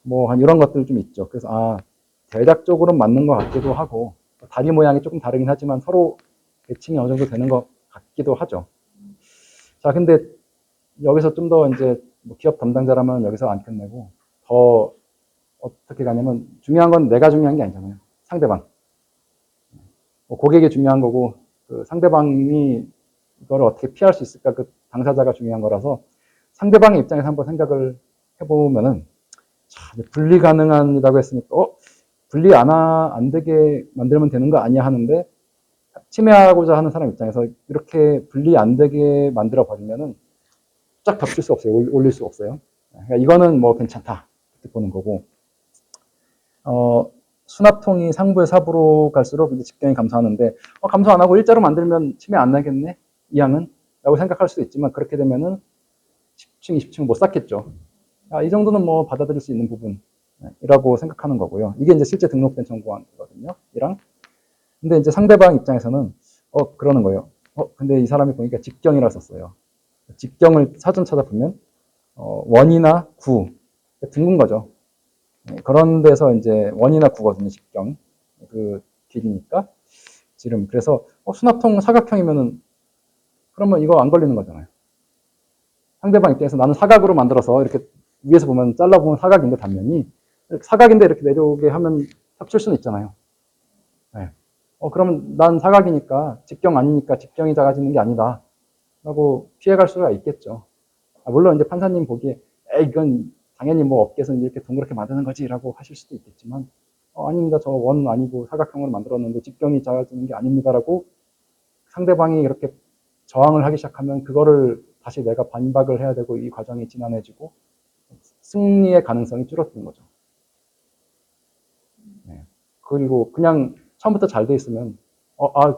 뭐 한 이런 것들 좀 있죠. 그래서 대략적으로 맞는 것 같기도 하고 다리 모양이 조금 다르긴 하지만 서로 매칭이 어느 정도 되는 것 같기도 하죠. 자, 근데 여기서 좀 더 이제 뭐 기업 담당자라면 여기서 안 끝내고 더 어떻게 가냐면 중요한 건 내가 중요한 게 아니잖아요. 상대방. 고객이 중요한 거고 그 상대방이 이걸 어떻게 피할 수 있을까 그 당사자가 중요한 거라서 상대방의 입장에서 한번 생각을 해보면은 분리 가능한이라고 했으니까 분리 안 되게 만들면 되는 거 아니야 하는데 침해하고자 하는 사람 입장에서 이렇게 분리 안 되게 만들어 버리면은 쫙 덮칠 수 없어요. 올릴 수 없어요. 그러니까 이거는 뭐 괜찮다 이렇게 보는 거고 수납통이 상부에서 하부로 갈수록 이제 직경이 감소하는데 감소 안 하고 일자로 만들면 침해 안 나겠네 이 양은 라고 생각할 수도 있지만 그렇게 되면은 10층 20층 못 쌓겠죠. 이 정도는 뭐 받아들일 수 있는 부분이라고 생각하는 거고요. 이게 이제 실제 등록된 청구항이거든요. 이랑 근데 이제 상대방 입장에서는 그러는 거예요. 근데 이 사람이 보니까 직경이라 썼어요. 직경을 사전 찾아보면 원이나 구 둥근 거죠. 그런 데서 이제 원이나 구거든요. 직경 그 길이니까 지름. 그래서 수납통 사각형이면은 그러면 이거 안 걸리는 거잖아요. 상대방 입장에서 나는 사각으로 만들어서 이렇게 위에서 보면 잘라보면 사각인데 단면이 사각인데 이렇게 내려오게 하면 합칠 수는 있잖아요. 네. 그러면 난 사각이니까 직경 아니니까 직경이 작아지는 게 아니다 라고 피해갈 수가 있겠죠. 물론 이제 판사님 보기에 이건 당연히 뭐 업계에서는 이렇게 동그랗게 만드는 거지 라고 하실 수도 있겠지만 아닙니다. 저 원 아니고 사각형으로 만들었는데 직경이 작아지는 게 아닙니다 라고 상대방이 이렇게 저항을 하기 시작하면 그거를 다시 내가 반박을 해야 되고 이 과정이 지난해지고 승리의 가능성이 줄어드는 거죠. 네. 그리고 그냥 처음부터 잘 돼 있으면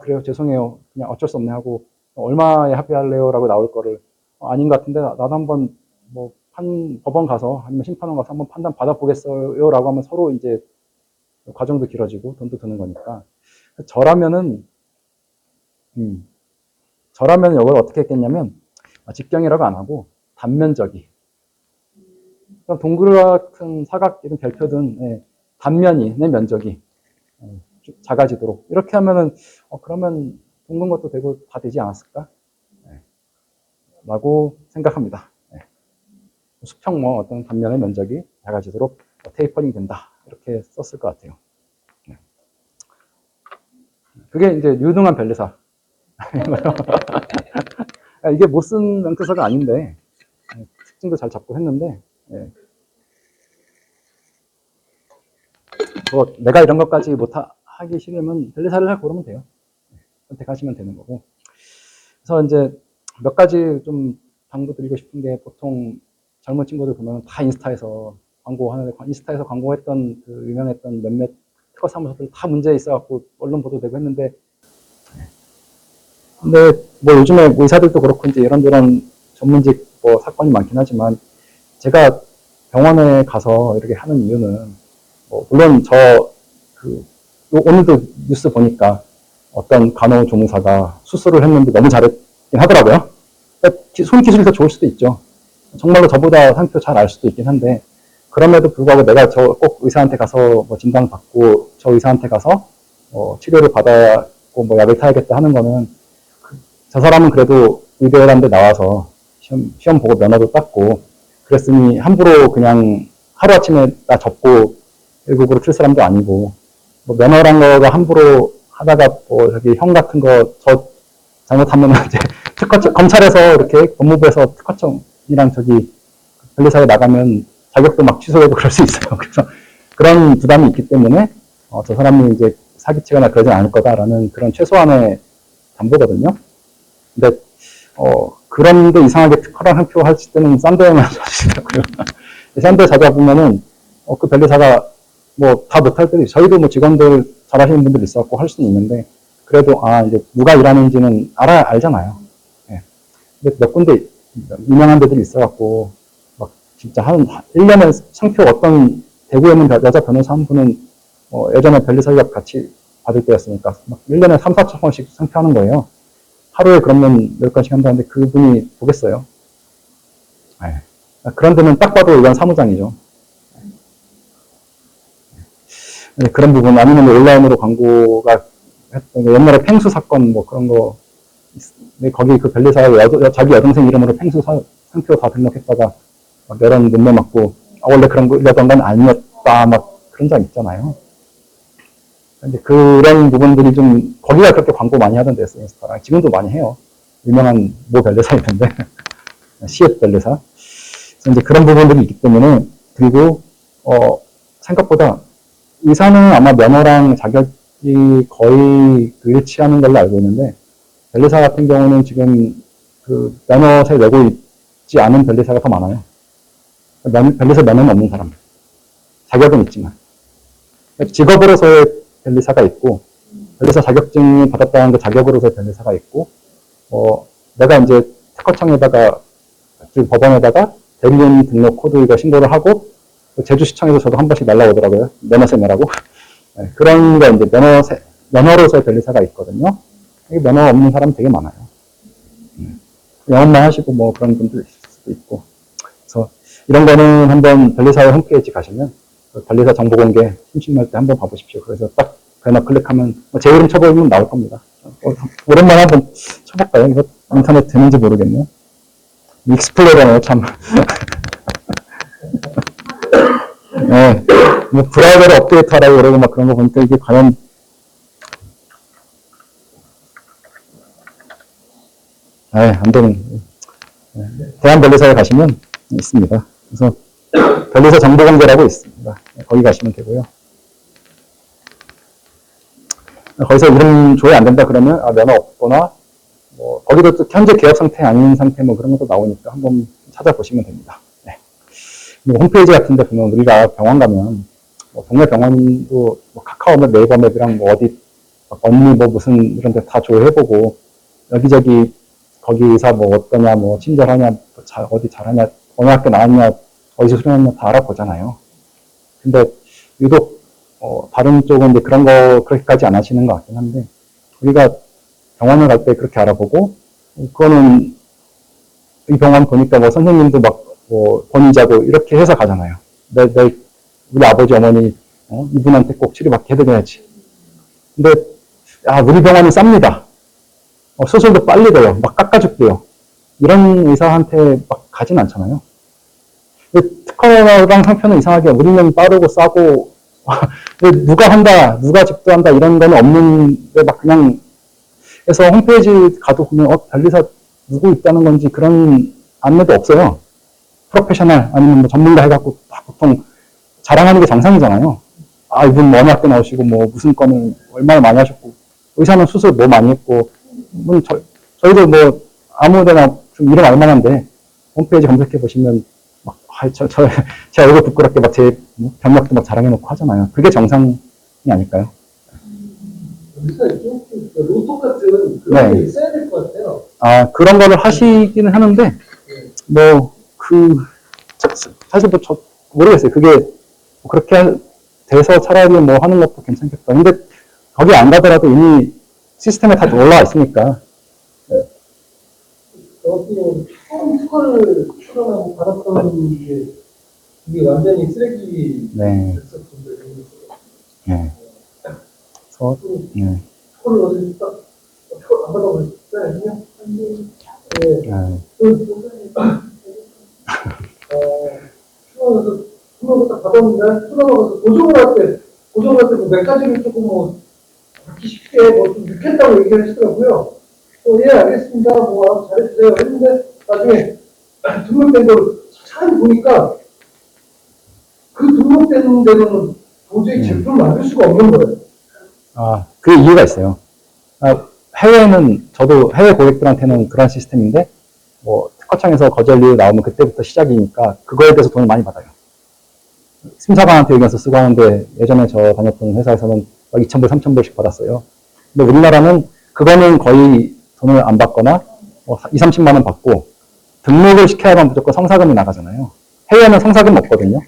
그래요 죄송해요 그냥 어쩔 수 없네 하고 얼마에 합의할래요 라고 나올 거를 아닌 것 같은데 나도 한번 뭐 법원 가서 아니면 심판원 가서 한번 판단 받아보겠어요 라고 하면 서로 이제 과정도 길어지고 돈도 드는 거니까 저라면은 이걸 어떻게 했겠냐면 직경이라고 안 하고 단면적이 동그랗든 사각이든 별표든 단면이 내 면적이 작아지도록 이렇게 하면은 그러면 둥근 것도 되고 다 되지 않았을까? 라고 생각합니다. 수평 어떤 단면의 면적이 작아지도록 테이퍼링 된다 이렇게 썼을 것 같아요. 그게 이제 유능한 변리사. 이게 못 쓴 명태서가 아닌데 특징도 잘 잡고 했는데 내가 이런 것까지 못 하기 싫으면 변리사를 할 고르면 돼요. 선택하시면 되는 거고. 그래서 이제 몇 가지 좀 당부 드리고 싶은 게 보통 젊은 친구들 보면 다 인스타에서 광고하는데, 인스타에서 광고했던 그 유명했던 몇몇 특허 사무소들 다 문제 있어갖고 언론 보도되고 했는데, 근데 뭐 요즘에 의사들도 그렇고 이제 이런저런 전문직 뭐 사건이 많긴 하지만, 제가 병원에 가서 이렇게 하는 이유는, 뭐 물론 오늘도 뉴스 보니까 어떤 간호조무사가 수술을 했는데 너무 잘했긴 하더라고요. 손 기술이 더 좋을 수도 있죠. 정말로 저보다 상표 잘 알 수도 있긴 한데, 그럼에도 불구하고 내가 꼭 의사한테 가서 뭐 진단받고 저 의사한테 가서 치료를 받았고 뭐 약을 타야겠다 하는 거는, 저 사람은 그래도 의대라는 데 나와서 시험 보고 면허도 땄고 그랬으니 함부로 그냥 하루아침에 나 접고 일국으로 칠 사람도 아니고, 뭐 면허란 거가 함부로 하다가 뭐 저기 형 같은 거 저 잘못하면 이제 검찰에서 이렇게 법무부에서 특허청이랑 저기 변리사에 나가면 자격도 막 취소되고 그럴 수 있어요. 그래서 그런 부담이 있기 때문에 저 사람이 이제 사기치거나 그러지 않을 거다라는 그런 최소한의 담보거든요. 근데 그런데 이상하게 특허랑 한 표 하실 때는 싼 데만 사시더라고요. 싼 데 자주 보면은 그 변리사가 뭐 다 못할 때도 있어요. 저희도 뭐 직원들 잘하시는 분들 있었고 할 수는 있는데, 그래도 이제 누가 일하는지는 알잖아요. 예. 근데 몇 군데 유명한 데들이 있어갖고 막 진짜 1년에 상표 어떤 대구에 있는 여자 변호사 한 분은 예전에 변리사 협 같이 받을 때였으니까 막 1년에 3, 4천 원씩 상표하는 거예요. 하루에 그러면 10건씩 한다는데 그분이 보겠어요. 예. 그런 데는 딱 봐도 이건 사무장이죠. 네, 그런 부분, 아니면 온라인으로 광고가 했던 옛날에 펭수 사건 뭐 그런 거, 거기 그 변리사에 자기 여동생 이름으로 펭수 상표 다 등록했다가 막 여러 눈매 맞고 원래 이러던 건 아니었다 막 그런 적 있잖아요. 근데 그런 부분들이 좀, 거기가 그렇게 광고 많이 하던 데였어요, 인스타랑. 지금도 많이 해요. 유명한 모 변리사 있는데 시읒 변리사. 그래서 이제 그런 부분들이 있기 때문에, 그리고 생각보다 의사는 아마 면허랑 자격이 거의 일치하는 걸로 알고 있는데, 변리사 같은 경우는 지금 그 면허세 내고 있지 않은 변리사가 더 많아요. 변리사 면허는 없는 사람. 자격은 있지만. 직업으로서의 변리사가 있고, 변리사 자격증을 받았다는 그 자격으로서의 변리사가 있고, 내가 이제 특허청에다가, 법원에다가 대리인 등록 코드 이거 신고를 하고, 제주시청에서 저도 한 번씩 날라오더라고요. 면허세 내라고. 네, 그런 거 이제 면허로서의 변리사가 있거든요. 면허 없는 사람 되게 많아요. 영업만 하시고 뭐 그런 분들 있을 수도 있고. 그래서 이런 거는 한번 변리사의 홈페이지 가시면 변리사 정보 공개 심심할 때 한번 봐보십시오. 그래서 딱 배너 클릭하면 제 이름 쳐보면 나올 겁니다. 오랜만에 한번 쳐볼까요? 이거 인터넷 되는지 모르겠네요. 익스플로러네요, 참. 네, 뭐 브라우저를 업데이트하라고 그러고 막 그런 거 보니까 이게 과연 안 되는. 대한변리사에 가시면 있습니다. 그래서 변리사 정보공개라고 있습니다. 거기 가시면 되고요. 거기서 이름 조회 안 된다 그러면 면허 없거나 뭐 거기도 또 현재 개업 상태 아닌 상태 뭐 그런 것도 나오니까 한번 찾아보시면 됩니다. 네. 뭐 홈페이지 같은 데 보면 우리가 병원 가면 뭐 동네 병원도 뭐 카카오맵, 네이버맵이랑 뭐 어디 언니 뭐 무슨 이런 데 다 조회해보고 여기저기 거기 의사 뭐 어떠냐, 뭐 친절하냐, 어디 잘하냐, 어느 학교 나왔냐, 어디서 수련했냐 다 알아보잖아요. 근데 유독 다른 쪽은 이제 그런 거 그렇게까지 안 하시는 것 같긴 한데, 우리가 병원을 갈 때 그렇게 알아보고, 그거는 이 병원 보니까 뭐 선생님도 막 뭐 권위자고 이렇게 해서 가잖아요. 우리 아버지 어머니 이분한테 꼭 치료받게 해드려야지. 근데 우리 병원은 쌉니다. 수술도 빨리 돼요. 막 깎아줄게요. 이런 의사한테 막 가진 않잖아요. 특허랑 상표는 이상하게 우리는 빠르고 싸고 누가 한다, 누가 집도한다 이런 거는 없는데 막 그냥 해서 홈페이지 가도 보면 변리사 누구 있다는 건지 그런 안내도 없어요. 프로페셔널 아니면 뭐 전문가 해갖고 보통 자랑하는 게 정상이잖아요. 이분 뭐 어느 학교 나오시고 뭐 무슨 건을 얼마나 많이 하셨고, 의사는 수술 뭐 많이 했고, 저희도 뭐 아무데나 좀 이름 알만한데 홈페이지 검색해 보시면 막, 제 얼굴 부끄럽게 막 제 경력도 막 자랑해놓고 하잖아요. 그게 정상이 아닐까요? 여기서 좀 로또 같은 그런 게 있어야 될 것 같아요. 아, 그런 거를 하시기는 하는데, 뭐, 사실 뭐, 모르겠어요. 그게, 뭐 그렇게 돼서 차라리 뭐 하는 것도 괜찮겠다. 근데, 거기 안 가더라도 이미 시스템에 다 올라와 있으니까. 여기 처음 특허를 출원하고 받았던 게 이게 완전히 쓰레기 네. 됐었던데. 네. 그래서, 네. 특허를 어디 딱 특허 안 받아보셨어요? 네. 네. 수능을 딱 받았는데, 수능을 가서 고정을 할 때 몇 가지를 조금 뭐, 받기 쉽게 뭐좀 넣겠다고 얘기를 하시더라고요. 예, 알겠습니다. 뭐, 잘해주세요. 했는데, 나중에 등록된 걸 차라리 보니까, 그 등록된 데는 도저히 제품을 만들 수가 없는 거예요. 아, 그 이유가 있어요. 아, 해외는, 저도 해외 고객들한테는 그런 시스템인데, 뭐, 특허청에서 거절리 나오면 그때부터 시작이니까, 그거에 대해서 돈을 많이 받아요. 심사관한테 의견서 쓰고 하는데, 예전에 저 다녔던 회사에서는 막 2,000불, 3,000불씩 받았어요. 근데 우리나라는, 그거는 거의 돈을 안 받거나, 뭐 2, 30만 원 받고, 등록을 시켜야만 무조건 성사금이 나가잖아요. 해외는 성사금 없거든요.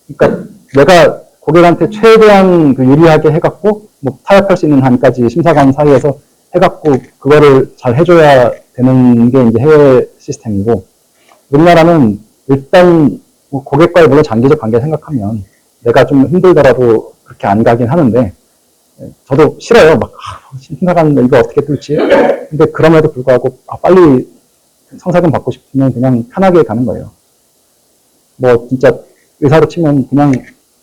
그러니까, 내가 고객한테 최대한 유리하게 해갖고, 뭐, 타협할 수 있는 한까지 심사관 사이에서 해갖고, 그거를 잘 해줘야 되는 게 이제 해외 시스템이고, 우리나라는 일단, 뭐 고객과의 물론 장기적 관계 생각하면, 내가 좀 힘들더라도 그렇게 안 가긴 하는데, 저도 싫어요. 막, 심사관 이거 어떻게 뚫지? 근데 그럼에도 불구하고, 빨리 성사금 받고 싶으면 그냥 편하게 가는 거예요. 뭐, 진짜, 의사로 치면 그냥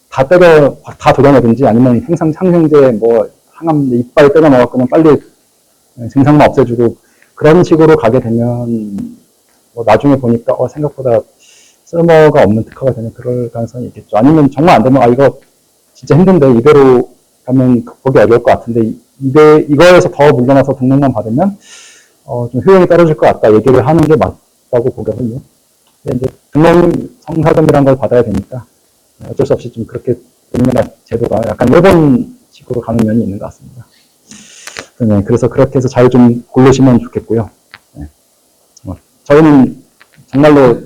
다 도려내든지 아니면 상생제 뭐 항암 이빨 때려 넣어갖고 그냥 빨리 증상만 없애주고 그런 식으로 가게 되면 뭐 나중에 보니까 생각보다 쓸모가 없는 특허가 되는 그럴 가능성이 있겠죠. 아니면 정말 안 되면 이거 진짜 힘든데 이대로 가면 극복이 어려울 것 같은데 이거에서 더 물러나서 등록만 받으면 좀 효용이 떨어질 것 같다 얘기를 하는 게 맞다고 보거든요. 근데 이제 등록 성사금이라는 걸 받아야 되니까 어쩔 수 없이 좀 그렇게 우리나라 제도가 약간 일본식으로 가는 면이 있는 것 같습니다. 네, 그래서 그렇게 해서 잘 좀 고르시면 좋겠고요. 네. 저희는 정말로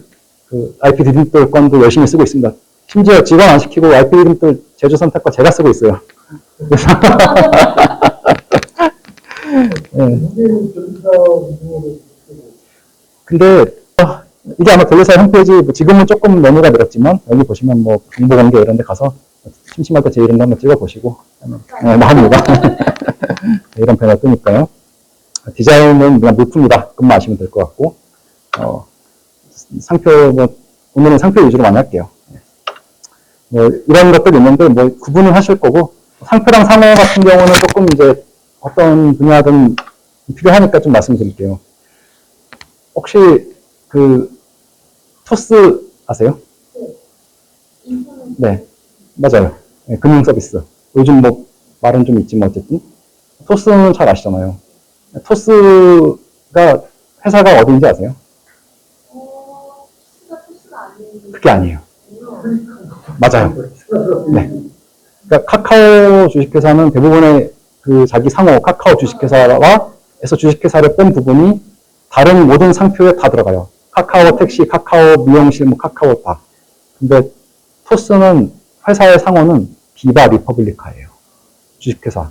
그 IP 디딤돌 건도 열심히 쓰고 있습니다. 심지어 직원 안 시키고 IP 디딤돌 제조 선택과 제가 쓰고 있어요. 그래서 네. 근데 이게 아마 변호사 홈페이지 지금은 조금 메뉴가 늘었지만 여기 보시면 뭐 정보 공개 이런 데 가서 심심할 때 제 이름 한번 찍어 보시고 합니다. 이런 배너 뜨니까요. 디자인은 그냥 물품이다. 그것만 아시면 될 것 같고 상표 뭐 오늘은 상표 위주로 많이 할게요. 뭐 이런 것들이 있는데 뭐 구분을 하실 거고 상표랑 상호 같은 경우는 조금 이제 어떤 분야든 필요하니까 좀 말씀드릴게요. 혹시 그 토스 아세요? 네, 맞아요. 네, 금융 서비스. 요즘 뭐 말은 좀 있지만 어쨌든 토스는 잘 아시잖아요. 토스가 회사가 어디인지 아세요? 그게 아니에요. 맞아요. 네. 그러니까 카카오 주식회사는 대부분의 그 자기 상호 카카오 주식회사와에서 주식회사를 뺀 부분이 다른 모든 상표에 다 들어가요. 카카오 택시, 카카오 미용실, 뭐 카카오 다. 근데 토스는 회사의 상호는 비바 리퍼블리카예요. 주식회사.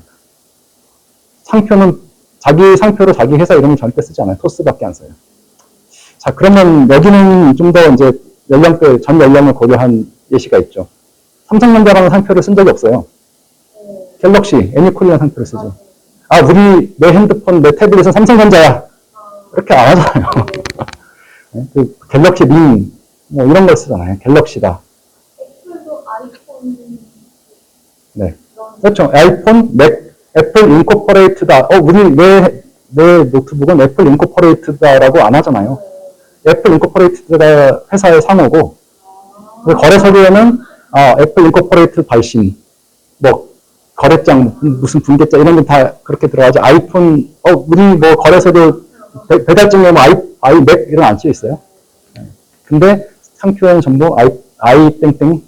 상표는 자기 상표로 자기 회사 이름을 절대 쓰지 않아요. 토스밖에 안 써요. 자, 그러면 여기는 좀 더 이제 연령대, 전 연령을 고려한 예시가 있죠. 삼성전자라는 상표를 쓴 적이 없어요. 갤럭시, 애니콜이라는 상표를 쓰죠. 아, 내 핸드폰, 내 태블릿은 삼성전자야. 그렇게 안 하잖아요. 그 갤럭시 민, 뭐 이런 걸 쓰잖아요. 갤럭시다. 애플도 아이폰. 네. 그렇죠. 아이폰, 맥, 애플 인코퍼레이트다. 내 노트북은 애플 인코퍼레이트다라고 안 하잖아요. 애플 인코퍼레이트가 회사의 상호고, 거래 서류에는, 애플 인코퍼레이트 발신, 뭐, 거래장, 무슨 분계자, 이런 게 다 그렇게 들어가지. 아이폰, 우리 뭐 거래 서류, 배달증에 뭐 맥 이런 안 써 있어요. 근데 상표에는 전부 I 땡땡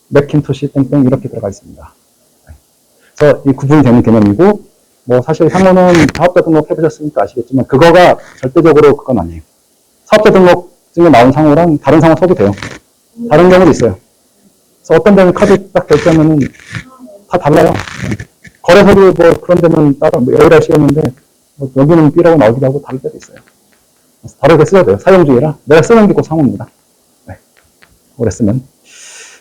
맥킨토시 땡땡 이렇게 들어가 있습니다. 그래서 이 구분이 되는 개념이고, 뭐 사실 상호는 사업자 등록 해보셨으니까 아시겠지만 그거가 절대적으로 그건 아니에요. 사업자 등록증에 나온 상호랑 다른 상호 써도 돼요. 다른 경우도 있어요. 그래서 어떤 데는 카드 딱 결제하면은 다 달라요. 거래소도 뭐 그런 데는 따로 A라 씌웠는데 뭐 여기는 B라고 나오기도 하고 다를 때도 있어요. 그래서 다르게 써야 돼요. 사용주의라. 내가 쓰는 게 꼭 상호입니다. 네. 오래 쓰면.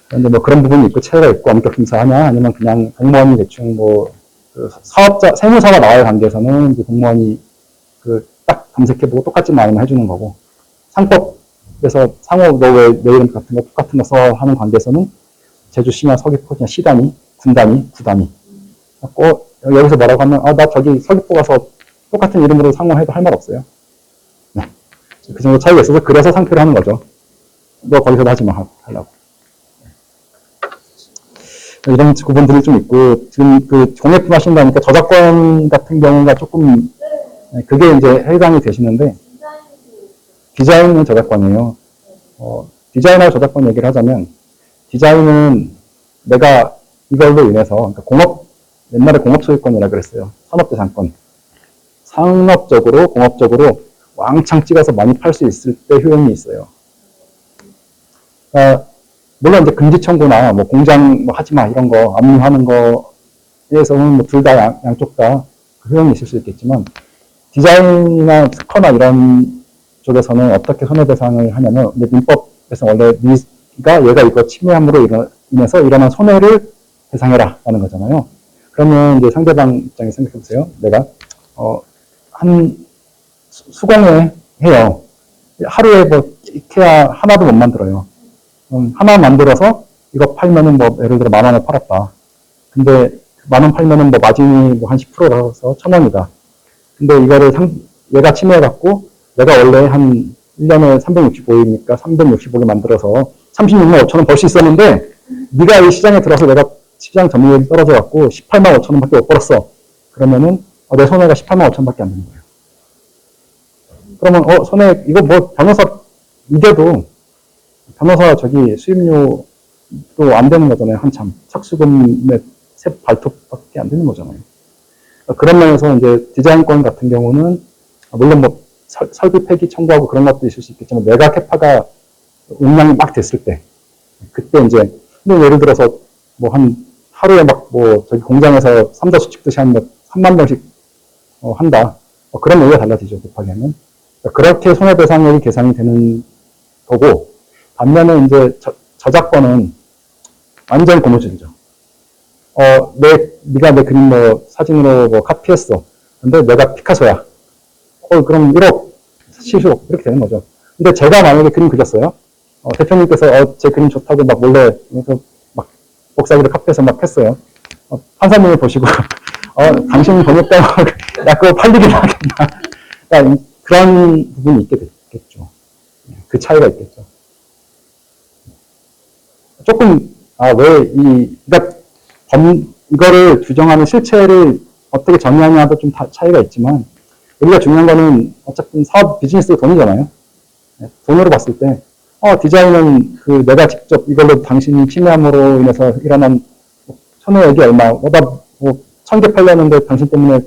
그런데 뭐 그런 부분이 있고 차이가 있고 엄격 심사하냐 아니면 그냥 공무원이 대충 뭐 그 사업자 세무사가 나와의 관계에서는 이제 공무원이 그 딱 검색해보고 똑같이 마음을 해주는 거고 상법에서 상호 너 왜 내 이름 같은 거 똑같은 거 써 하는 관계에서는 제주시나 서귀포 그냥 시단위, 군단위, 구단위 여기서 뭐라고 하면 나 저기 서귀포 가서 똑같은 이름으로 상호해도 할 말 없어요. 네. 그 정도 차이가 있어서 그래서 상표를 하는 거죠. 너 거기서도 하지 마 하려고. 이런 구분들이 좀 있고, 지금 그 공예품 하신다니까 저작권 같은 경우가 조금, 그게 이제 해당이 되시는데, 디자인은 저작권이에요. 디자인하고 저작권 얘기를 하자면, 디자인은 내가 이걸로 인해서, 그러니까 옛날에 공업소유권이라 그랬어요. 산업재산권. 상업적으로, 공업적으로 왕창 찍어서 많이 팔 수 있을 때 효용이 있어요. 물론 이제 금지 청구나 뭐 공장 뭐 하지 마 이런 거 압류하는 거에서는 뭐 둘 다 양쪽 다 효용이 있을 수 있겠지만 디자인이나 특허나 이런 쪽에서는 어떻게 손해배상을 하냐면 민법에서 원래 얘가 이거 침해함으로 인해서 일어난 손해를 배상해라 라는 거잖아요. 그러면 이제 상대방 입장에 생각해 보세요. 내가 한 수공예 해요. 하루에 뭐 이케아 하나도 못 만들어요. 하나 만들어서 이거 팔면은 뭐 예를 들어 10,000원에 팔았다. 근데 10,000원 팔면은 뭐 마진이 뭐 한 10%라서 1,000원이다. 근데 이거를 얘가 침해해갖고 내가 원래 한 1년에 365일이니까 365개 만들어서 36만 5천원 벌 수 있었는데 네가 이 시장에 들어서 내가 시장 점유율이 떨어져갖고 18만 5천원밖에 못 벌었어. 그러면은 내 손해가 18만 5천원밖에 안 되는 거예요. 그러면 손해 이거 뭐 변호사 이겨도 변호사 수임료도 안 되는 거잖아요. 한참. 착수금의 발톱밖에 안 되는 거잖아요. 그런 면에서 이제 디자인권 같은 경우는, 물론 뭐 설비 폐기 청구하고 그런 것도 있을 수 있겠지만, 메가 캐파가 음량이 막 됐을 때, 그때 이제, 근데 예를 들어서 뭐 하루에 저기 공장에서 3자 수축듯이 한 3만 병씩 한다. 그런 얘기가 달라지죠. 곱하기 하면. 그렇게 손해배상액이 계산이 되는 거고, 반면에 이제 저작권은 완전 고무줄이죠. 네가 내 그림 사진으로 카피했어. 근데 내가 피카소야. 그럼 1억, 시속 이렇게 되는 거죠. 근데 제가 만약에 그림 그렸어요. 대표님께서 제 그림 좋다고 몰래 복사기를 카피해서 했어요. 판사님이 보시고 당신 번역 때문에 야 그거 팔리긴 하겠나. 그러니까 그런 부분이 있겠죠. 그 차이가 있겠죠. 조금, 그러니까, 이거를 규정하는 실체를 어떻게 정의하냐도 좀 차이가 있지만, 우리가 중요한 거는 어차피 비즈니스가 돈이잖아요. 돈으로 봤을 때, 디자인은 내가 직접 이걸로 당신이 침해함으로 인해서 일어난 손해액이 얼마, 나 1,000개 팔렸는데 당신 때문에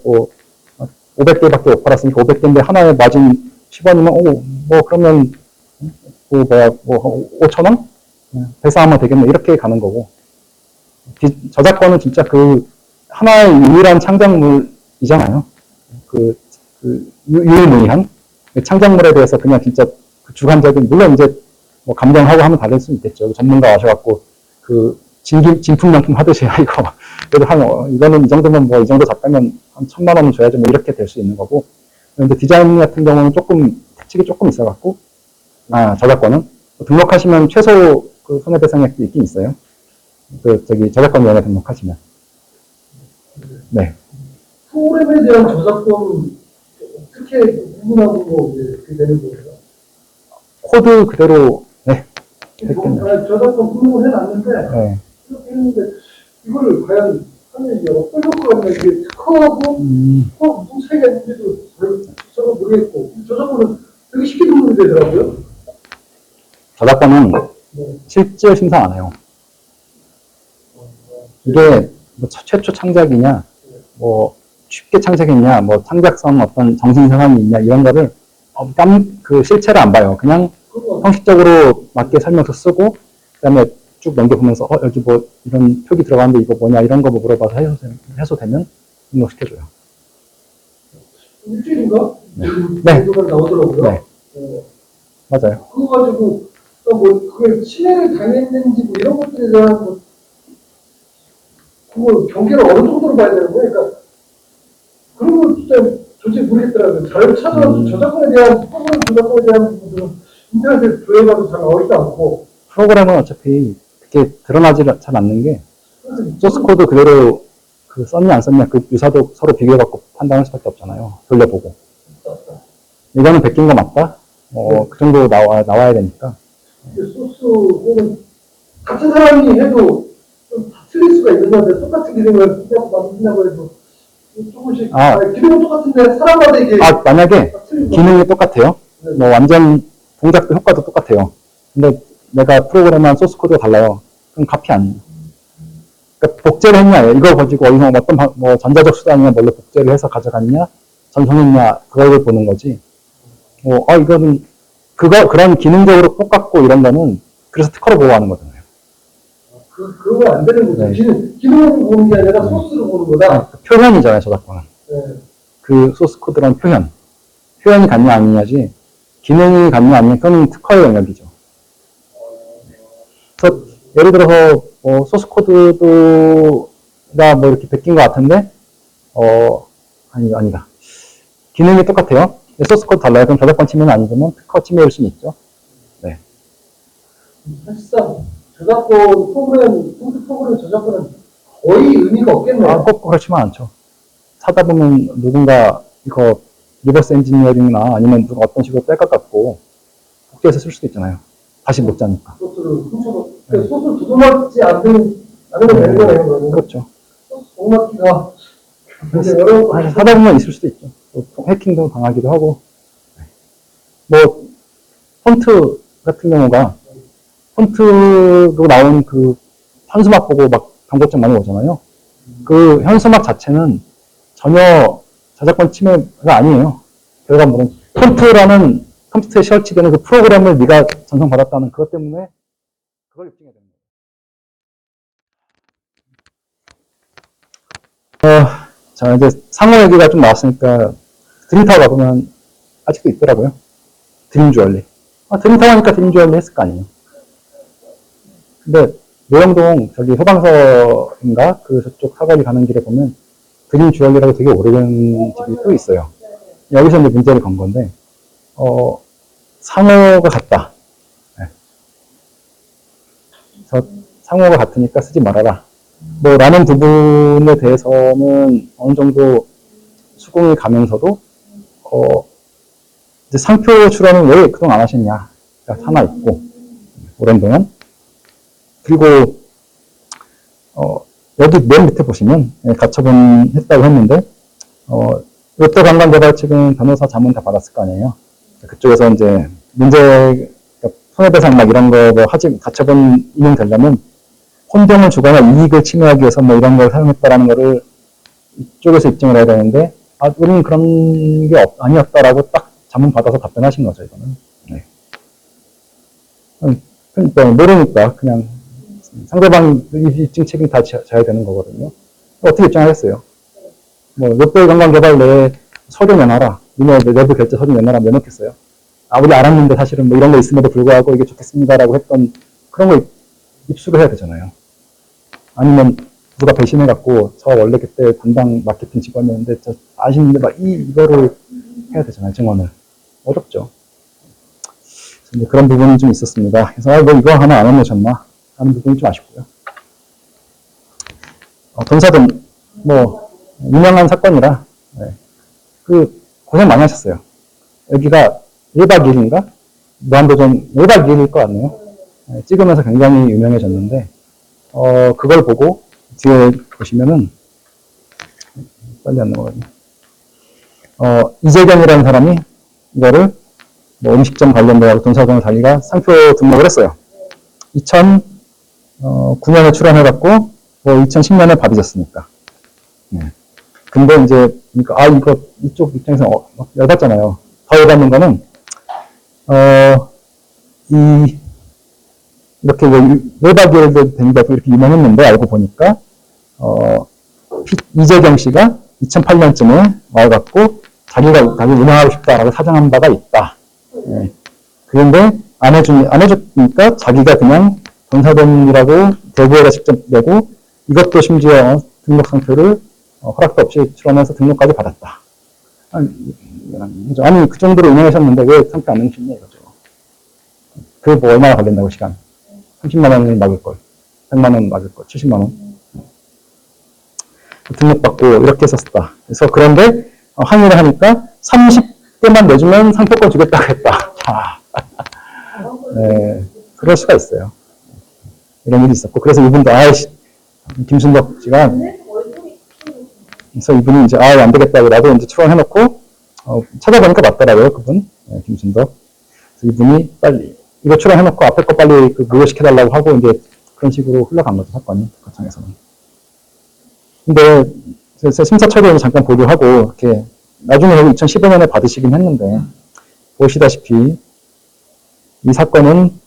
500개밖에 못 팔았으니까 500개인데 하나에 마진 10원이면, 그러면, 5,000원? 배상하면 되겠네. 이렇게 가는 거고. 저작권은 진짜 하나의 유일한 창작물이잖아요. 유일무이한 창작물에 대해서 그냥 진짜 주관적인, 물론 이제 감정하고 하면 다를 수 있겠죠. 전문가 와셔갖고, 진품명품 하듯이, 이거, 그래도 이거는 이 정도면 이 정도 작가면 한 1,000만 원은 줘야지 이렇게 될 수 있는 거고. 그런데 디자인 같은 경우는 특징이 조금 있어갖고, 저작권은 등록하시면 최소 손해배상액도 있긴 있어요. 저작권위원회 등록하시면. 네. 프로그램에 대한 저작권 어떻게 구분하고 이렇게 되는 거예요? 코드 그대로, 네. 됐겠네요. 저작권 등록을 해놨는데, 네. 이렇게 했는데, 이걸 과연 하면 이제 어떤 효과가 있나, 이게 특허하고, 무슨 차이가 있는지도 저도 모르겠고, 저작권은 되게 쉽게 등록이 되더라고요. 저작권은 네. 실질 심사 안 해요. 이게 뭐 최초 창작이냐, 뭐 쉽게 창작했냐, 뭐 창작성 어떤 정신사상이 있냐 이런 거를 그 실체를 안 봐요. 그냥 그거 형식적으로 맞게 설명서 쓰고 그다음에 쭉 넘겨보면서 여기 뭐 이런 표기 들어가는데 이거 뭐냐 이런 거 뭐 물어봐서 해소되면 등록시켜줘요. 일주일인가? 네. 정도가 나오더라고요. 네. 맞아요. 그거 가지고 또 뭐 그걸 침해를 당했는지 뭐 이런 것들에 대한 뭐 그거 경계를 어느 정도로 봐야 되는 거예요? 그러니까 그런 걸 진짜 도저히 모르겠더라고요. 잘 찾아서 저작권에 대한 프로그램 저작권에 대한 부분들은 인터넷에 조회가도 잘 나오지도 않고 프로그램은 어차피 그렇게 드러나지 잘 않는 게 그래서 소스 코드 그대로 그 썼냐 안 썼냐 그 유사도 서로 비교해갖고 판단할 수밖에 없잖아요. 돌려보고. 이거는 베낀 거 맞다? 그 정도 나와야 되니까. 소스 혹은 같은 사람이 해도 좀 다 틀릴 수가 있는데 똑같은 기능을 만든다고 해도 조금씩 기능은 똑같은데 사람마다 이게 만약에 다 틀린 거. 기능이 똑같아요. 뭐 완전 동작도 효과도 똑같아요. 근데 내가 프로그램한 소스 코드가 달라요. 그럼 값이 아니에요. 그러니까 복제를 했냐, 이거 가지고 어디서 어떤 뭐 전자적 수단이나 뭘로 복제를 해서 가져갔냐, 전송했냐, 그걸 보는 거지. 이거는 그런 기능적으로 똑같고 이런 거는 그래서 특허로 보호하는 거잖아요. 그거 안 되는 거죠. 네. 기능을 보는 게 아니라 소스를 보는 거다. 표현이잖아요, 저작권은. 네. 그 소스 코드란 표현. 표현이 같냐 아니냐지, 기능이 같냐 아니냐, 그건 특허의 영역이죠. 그래서 예를 들어서 소스 코드가 뭐 이렇게 베낀 것 같은데, 아니다. 기능이 똑같아요. 소스 코드 달라요. 그럼 저작권 침해는 아니지만 특허 침해일 수는 있죠. 네. 사실상 저작권 컴퓨터 프로그램 저작권은 거의 의미가 없겠네요. 꼭 그렇지만 않죠. 사다 보면 누군가 이거 리버스 엔지니어링이나 아니면 누가 어떤 식으로 뺄것 복제해서 쓸 수도 있잖아요. 다시 못 자니까. 소스를 훔쳐서 소스를 두드맞지 않으면 되는 거네요. 그러면. 그렇죠. 소스 동맞기가 굉장히 어려운 거 같아요. 사다 보면 있을 수도 있죠. 또 해킹도 당하기도 하고. 뭐 폰트 같은 경우가 폰트로 나온 그 현수막 보고 막 경고장 많이 오잖아요. 그 현수막 자체는 전혀 저작권 침해가 아니에요. 결과물은 폰트라는 컴퓨터에 설치되는 그 프로그램을 네가 전송받았다는 그것 때문에 그걸 입증해야 됩니다. 자, 이제 상호 얘기가 좀 나왔으니까 드림타워 가보면 아직도 있더라고요. 드림주얼리. 드림타워 하니까 드림주얼리 했을 거 아니에요. 근데 노영동 저기 소방서인가 그 저쪽 사거리 가는 길에 보면 드림주얼리라고 되게 오래된 집이 또 있어요. 여기서 이제 문제를 건 건데 상호가 같다. 네. 그래서 상호가 같으니까 쓰지 말아라. 뭐 라는 부분에 대해서는 어느 정도 수긍이 가면서도 이제 상표 출원은 왜 그동안 안 하셨냐 하나 있고 오랜 동안. 그리고 여기 맨 밑에 보시면 가처분 했다고 했는데 롯데관광개발 측은 변호사 자문 다 받았을 거 아니에요. 그쪽에서 이제 문제 손해배상 막 이런 거 뭐 가처분 인용되려면 혼동을 주거나 이익을 침해하기 위해서 뭐 이런 걸 사용했다라는 거를 이쪽에서 입증을 해야 되는데 우리는 그런 게 아니었다라고 딱 자문 받아서 답변하신 거죠, 이거는. 네. 그러니까 모르니까 그냥 상대방 입증 책임 다 져야 되는 거거든요. 어떻게 입증하겠어요? 뭐 롯데관광개발 내에 서류 내놔라. 니네 내부 결제 서류 내놔라. 내놓겠어요? 우리 알았는데 사실은 뭐 이런 거 있음에도 불구하고 이게 좋겠습니다라고 했던 그런 거 입수를 해야 되잖아요. 아니면 누가 배신해갖고 저 원래 그때 담당 마케팅 직원이었는데 저 아시는데 막 이거를 해야 되잖아요. 증언을. 어렵죠. 그래서 그런 부분이 좀 있었습니다. 그래서 뭐 이거 하나 안 해놓으셨나 하는 부분이 좀 아쉽고요. 돈사든 뭐 유명한 사건이라 그 고생 많이 하셨어요. 여기가 1박 2일인가? 무한도전 1박 2일일 것 같네요. 찍으면서 굉장히 유명해졌는데 그걸 보고 뒤에 보시면은 빨리 안 넘어가네. 이재경이라는 사람이 이거를 뭐 음식점 관련돼서 돈사동 자기가 상표 등록을 했어요. 2009년에 출원해갖고, 뭐 2010년에 밥이 졌으니까. 네. 근데 이제, 그러니까, 이거, 이쪽 입장에서 열받잖아요. 더 열받는 거는, 이렇게 외박이어도 된다고 이렇게 유명했는데, 알고 보니까, 이재경 씨가 2008년쯤에 와갖고, 자기 운영하고 싶다라고 사정한 바가 있다. 예. 그런데 안 해주니까 자기가 그냥 돈사돈이라고 대구에다 직접 내고, 이것도 심지어 등록 상표를 허락도 없이 출원해서 등록까지 받았다. 아니, 그 정도로 운영하셨는데 왜 상표 안 내주셨냐 이거죠. 그게 뭐 얼마나 걸린다고, 시간. 30만 원을 막을 걸. 100만 원 막을 걸. 70만 원. 등록받고 이렇게 했었다. 그래서 그런데 항의를 하니까 30대만 내주면 상표권 주겠다고 했다. 네, 그럴 수가 있어요. 이런 일이 있었고. 그래서 이분도, 김순덕 씨가, 그래서 이분이 이제, 안 되겠다고, 나도 이제 출원해놓고, 찾아보니까 맞더라고요, 그분. 네, 김순덕. 그래서 이분이 빨리, 이거 출원해놓고 앞에 거 빨리 무효시켜달라고 하고, 이제 그런 식으로 흘러간 거죠, 사건이. 거청에서는. 근데, 심사 처리를 잠깐 보류하고, 이렇게, 나중에 2015년에 받으시긴 했는데, 보시다시피, 이 사건은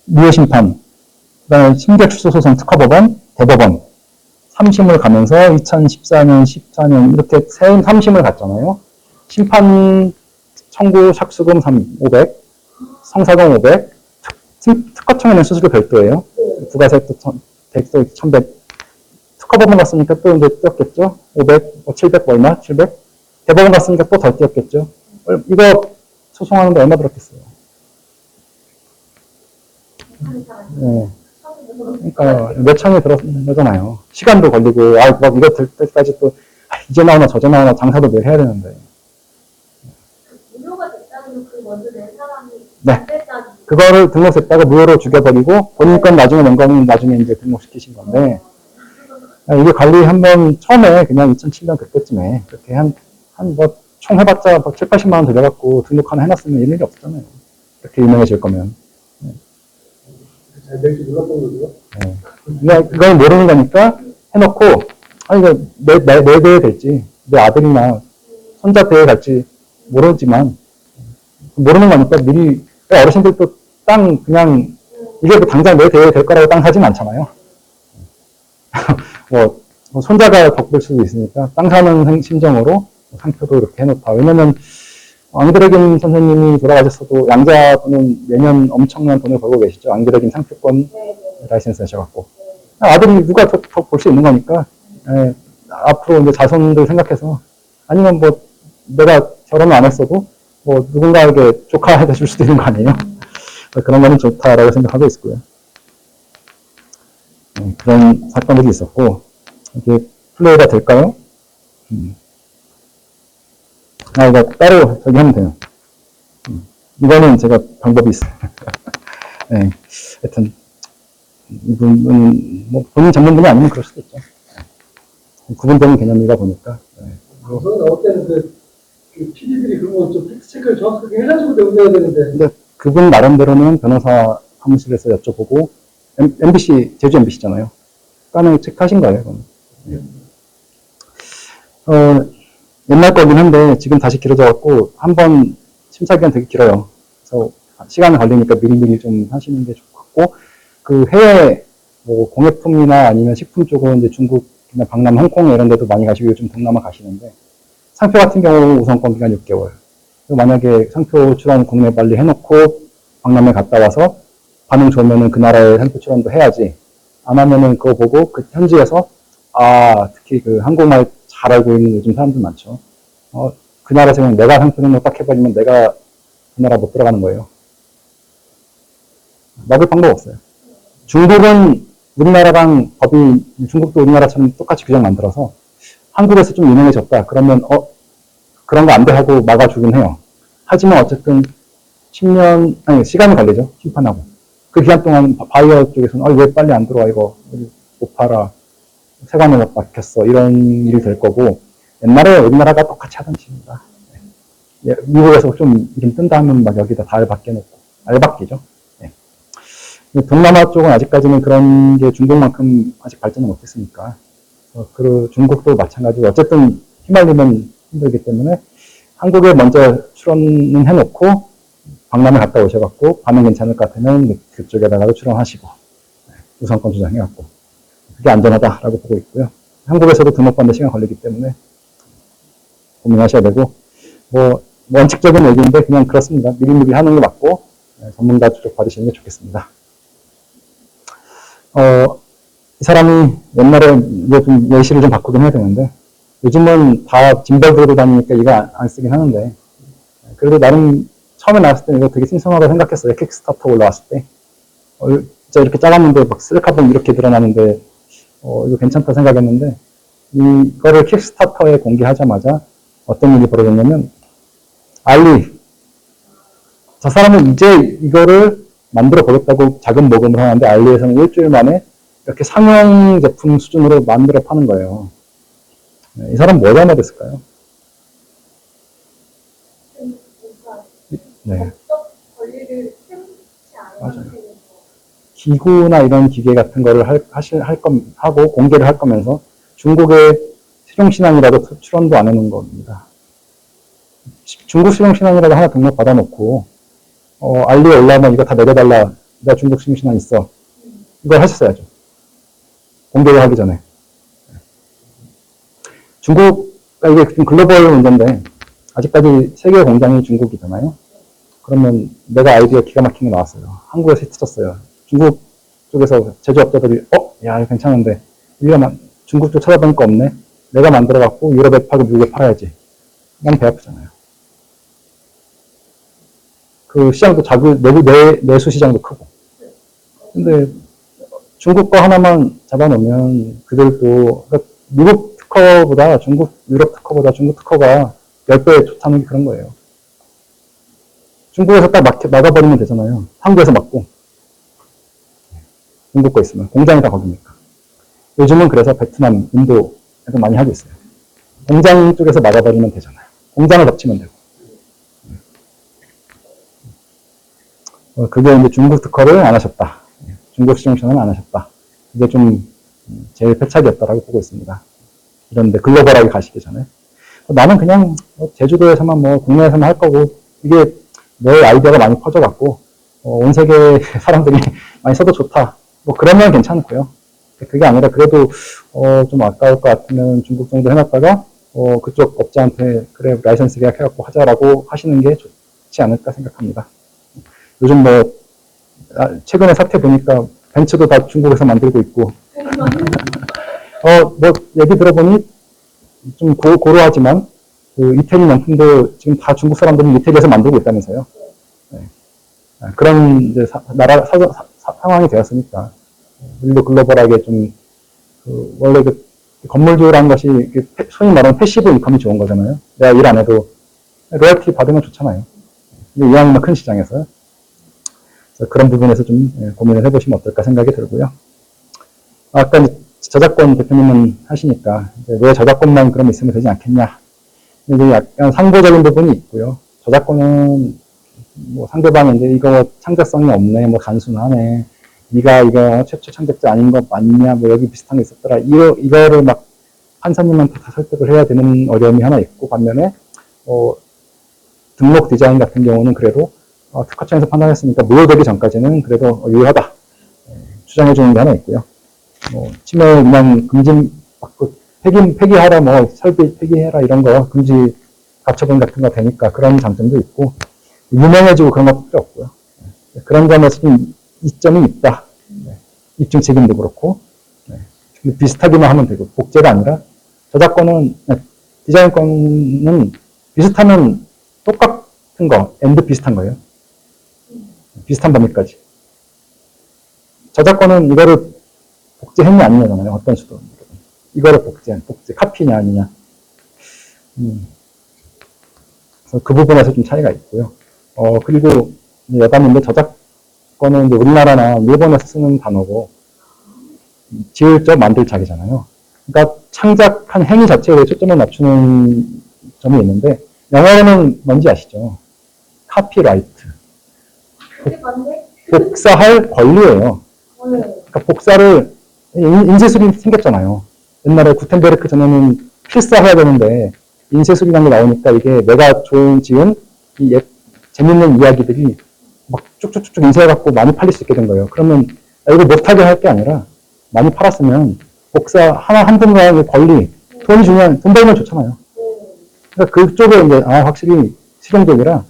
무효심판, 그 다음에 심계출소소송 특허법원, 대법원, 3심을 가면서 2014년, 14년 이렇게 3심을 갔잖아요. 심판 청구 착수금 500, 성사금 500, 특허청에는 수수료 별도예요. 부가세도 100, 특허법원 갔으니까 또 이제 뛰었겠죠. 500, 700 얼마? 700? 대법원 갔으니까 또 더 뛰었겠죠. 이거 소송하는데 얼마 들었겠어요. 네. 그러니까 몇 천이 들었는 거잖아요. 시간도 걸리고, 막 이거 들 때까지 또 이제 나오나 저제 나오나 장사도 매일 해야 되는데. 무효가 됐다면 그 먼저 낸 사람이 네. 그거를 등록했다가 무효로 죽여버리고 본인 건 나중에 낸 거는 나중에 이제 등록시키신 건데, 이게 관리 한번 처음에 그냥 2007년 그때쯤에 그렇게 총 해봤자 7, 80만 원 들여갖고 등록 하나 해놨으면 이런 일이 없잖아요. 이렇게 유명해질 거면. 잘 될지 몰랐던 거죠. 네. 근데 그걸 모르는 거니까 해놓고, 이거 내 대에 될지, 내 아들이나 손자 대에 갈지 모르지만, 모르는 거니까 미리, 어르신들도 땅 그냥, 이게 뭐 당장 내 대에 될 거라고 땅 사진 않잖아요. 뭐 손자가 덕볼 수도 있으니까 땅 사는 심정으로 상표도 이렇게 해놓다. 왜냐면 앙드레긴 선생님이 돌아가셨어도 양자분은 매년 엄청난 돈을 벌고 계시죠. 앙드레긴 상표권 라이센스 하셔갖고. 아들이 누가 더 볼 수 있는 거니까, 앞으로 이제 자손들 생각해서, 아니면 뭐 내가 결혼을 안 했어도 뭐 누군가에게 조카해 줄 수도 있는 거 아니에요. 그런 거는 좋다라고 생각하고 있고요. 그런 사건들이 있었고, 이게 플레이가 될까요? 이거 따로 저기 하면 돼요. 이거는 제가 방법이 있어요. 네, 하여튼, 이분은 뭐 본인 전문분이 아니면 그럴 수도 있죠. 구분되는 개념이다 보니까. 방송에 나올 때는 그 PD들이 그런 거 좀 팩트체크를 정확하게 해가지고 내야 되는데. 근데 그분 나름대로는 변호사 사무실에서 여쭤보고, MBC, 제주 MBC잖아요. 까는 체크하신 거예요, 그건. 옛날 거긴 한데, 지금 다시 길어져갖고, 한번 심사기간 되게 길어요. 그래서 시간이 걸리니까 미리미리 좀 하시는 게 좋고, 그 해외, 뭐, 공예품이나 아니면 식품 쪽은 이제 중국이나 박람, 홍콩 이런 데도 많이 가시고 요즘 동남아 가시는데, 상표 같은 경우 우선권 기간 6개월. 만약에 상표 출원 국내 빨리 해놓고, 박람회 갔다 와서, 반응 좋으면은 그 나라의 상표 출원도 해야지. 안 하면은 그거 보고 그 현지에서, 특히 그 한국말 잘 알고 있는 요즘 사람들 많죠. 그 나라에서 그냥 내가 상표를 딱 해버리면 내가 그 나라 못 들어가는 거예요. 막을 방법 없어요. 중국은 우리나라랑 법이, 중국도 우리나라처럼 똑같이 규정 만들어서 한국에서 좀 유명해졌다. 그러면, 그런 거 안 돼 하고 막아주긴 해요. 하지만 어쨌든 10년, 시간이 걸리죠. 심판하고. 그 기간 동안 바이어 쪽에서는, 왜 빨리 안 들어와, 이거. 못 팔아. 세관을 못 박혔어. 이런 일이 될 거고, 옛날에 우리나라가 똑같이 하던 짓입니다. 미국에서 좀 이름 뜬다 하면 막 여기다 다 알박혀놓고, 알박기죠. 예. 동남아 쪽은 아직까지는 그런 게 중국만큼 아직 발전을 못했으니까, 그 중국도 마찬가지고, 어쨌든 휘말리면 힘들기 때문에 한국에 먼저 출원은 해놓고, 박람회 갔다 오셔갖고, 반응 괜찮을 것 같으면 그쪽에다가도 출원하시고, 우선권 주장해갖고, 그게 안전하다라고 보고 있고요. 한국에서도 등록받는 시간 걸리기 때문에 고민하셔야 되고, 원칙적인 얘기인데 그냥 그렇습니다. 미리미리 하는 게 맞고, 전문가 추적 받으시는 게 좋겠습니다. 이 사람이 옛날에 이제 좀 예시를 좀 바꾸긴 해야 되는데, 요즘은 다 짐벌 들고 다니니까 이거 안 쓰긴 하는데, 그래도 나름 처음에 나왔을 때 이거 되게 신선하다고 생각했어요. 킥스타터 올라왔을 때. 진짜 이렇게 작았는데 막 셀카봉 이렇게 드러나는데, 이거 괜찮다 생각했는데, 이거를 킥스타터에 공개하자마자 어떤 일이 벌어졌냐면, 저 사람은 이제 이거를 만들어 보겠다고 자금 모금을 하는데, 알리에서는 일주일 만에 이렇게 상용 제품 수준으로 만들어 파는 거예요. 이 사람 뭐 잘못했을까요? 네. 법적 권리를 세우지 않은 맞아요. 상태에서 기구나 이런 기계 같은 거를 하고 공개를 할 거면서 중국의 실용신앙이라도 출원도 안 해놓은 겁니다. 중국 실용신앙이라도 하나 등록 받아놓고, 알리에 올라오면 이거 다 내려달라. 내가 중국 실용신앙 있어. 이걸 하셨어야죠. 공개를 하기 전에. 이게 좀 글로벌 문제인데, 아직까지 세계 공장이 중국이잖아요. 그러면 내가 아이디어 기가 막힌 게 나왔어요. 한국에서 히트쳤어요. 중국 쪽에서 제조업자들이, 야, 이거 괜찮은데, 중국 쪽 찾아보니까 없네. 내가 만들어갖고 유럽에 파고 미국에 팔아야지. 그냥 배 아프잖아요. 그 시장도 내수 시장도 크고. 근데 중국 거 하나만 잡아놓으면 그들도, 그러니까 미국 특허보다 유럽 특허보다 중국 특허가 10배 좋다는 게 그런 거예요. 중국에서 딱 막아버리면 되잖아요. 한국에서 막고. 중국 거 있으면. 공장이 다 거기니까. 요즘은 그래서 베트남, 인도에도 많이 하고 있어요. 공장 쪽에서 막아버리면 되잖아요. 공장을 덮치면 되고. 그게 이제 중국 특허를 안 하셨다. 중국 시정신은 안 하셨다. 그게 좀 제일 패착이었다라고 보고 있습니다. 이런데 글로벌하게 가시기 전에. 나는 그냥 제주도에서만 국내에서만 할 거고, 이게 내 아이디어가 많이 퍼져갖고, 온 세계 사람들이 많이 써도 좋다. 그러면 괜찮고요. 그게 아니라 그래도, 좀 아까울 것 같으면 중국 정도 해놨다가, 그쪽 업자한테 그래, 라이선스 계약해갖고 하자라고 하시는 게 좋지 않을까 생각합니다. 요즘 최근에 사태 보니까 벤츠도 다 중국에서 만들고 있고, 얘기 들어보니 좀 고루하지만, 이태리 명품도 지금 다 중국 사람들이 이태리에서 만들고 있다면서요. 네. 그런 이제 상황이 되었으니까, 우리도 글로벌하게 좀, 원래 건물주라는 것이 소위 말하는 패시브 인컴이 좋은 거잖아요. 내가 일 안 해도 로열티 받으면 좋잖아요. 이왕이면 큰 시장에서. 그런 부분에서 좀 고민을 해보시면 어떨까 생각이 들고요. 아까 저작권 대표님은 하시니까 왜 저작권만 그럼 있으면 되지 않겠냐. 이게 약간 상보적인 부분이 있고요. 저작권은 상대방이 이제 이거 창작성이 없네, 단순하네. 네가 이거 최초 창작자 아닌 거 맞냐, 여기 비슷한 게 있었더라. 이거를 막 판사님한테 다 설득을 해야 되는 어려움이 하나 있고, 반면에 등록 디자인 같은 경우는 그래도 특허청에서 판단했으니까 무효되기 전까지는 그래도 유효하다 주장해 주는 게 하나 있고요. 침해 그냥 폐기하라, 설비 폐기해라 이런 거 금지 가처분 같은 거 되니까 그런 장점도 있고, 유명해지고 그런 것도 필요 없고요. 그런 점에서 좀 이점이 있다. 입증 책임도 그렇고, 비슷하기만 하면 되고, 복제가 아니라 저작권은, 디자인권은 비슷하면 똑같은 거, 비슷한 거예요. 비슷한 범위까지. 저작권은 이거를 복제했냐 아니냐잖아요. 어떤 수도. 이거를 복제, 카피냐 아니냐. 그래서 그 부분에서 좀 차이가 있고요. 그리고 여담인데 저작권은 이제 우리나라나 일본에서 쓰는 단어고, 지을 적 만들 작이잖아요. 그러니까 창작한 행위 자체에 초점을 맞추는 점이 있는데, 영어로는 뭔지 아시죠? 카피라이트. 그게 맞네? 복사할 권리예요. 네. 그러니까 복사를 인쇄술이 생겼잖아요. 옛날에 구텐베르크 전에는 필사해야 되는데 인쇄술이라는 게 나오니까 이게 내가 지은 이 재밌는 이야기들이 막 쭉쭉쭉 인쇄해갖고 많이 팔릴 수 있게 된 거예요. 그러면 이거 못하게 할 게 아니라 많이 팔았으면 복사 한두 명의 권리, 돈이 중요한, 돈 벌면 좋잖아요. 그러니까 그쪽에 이제 확실히 실용적이라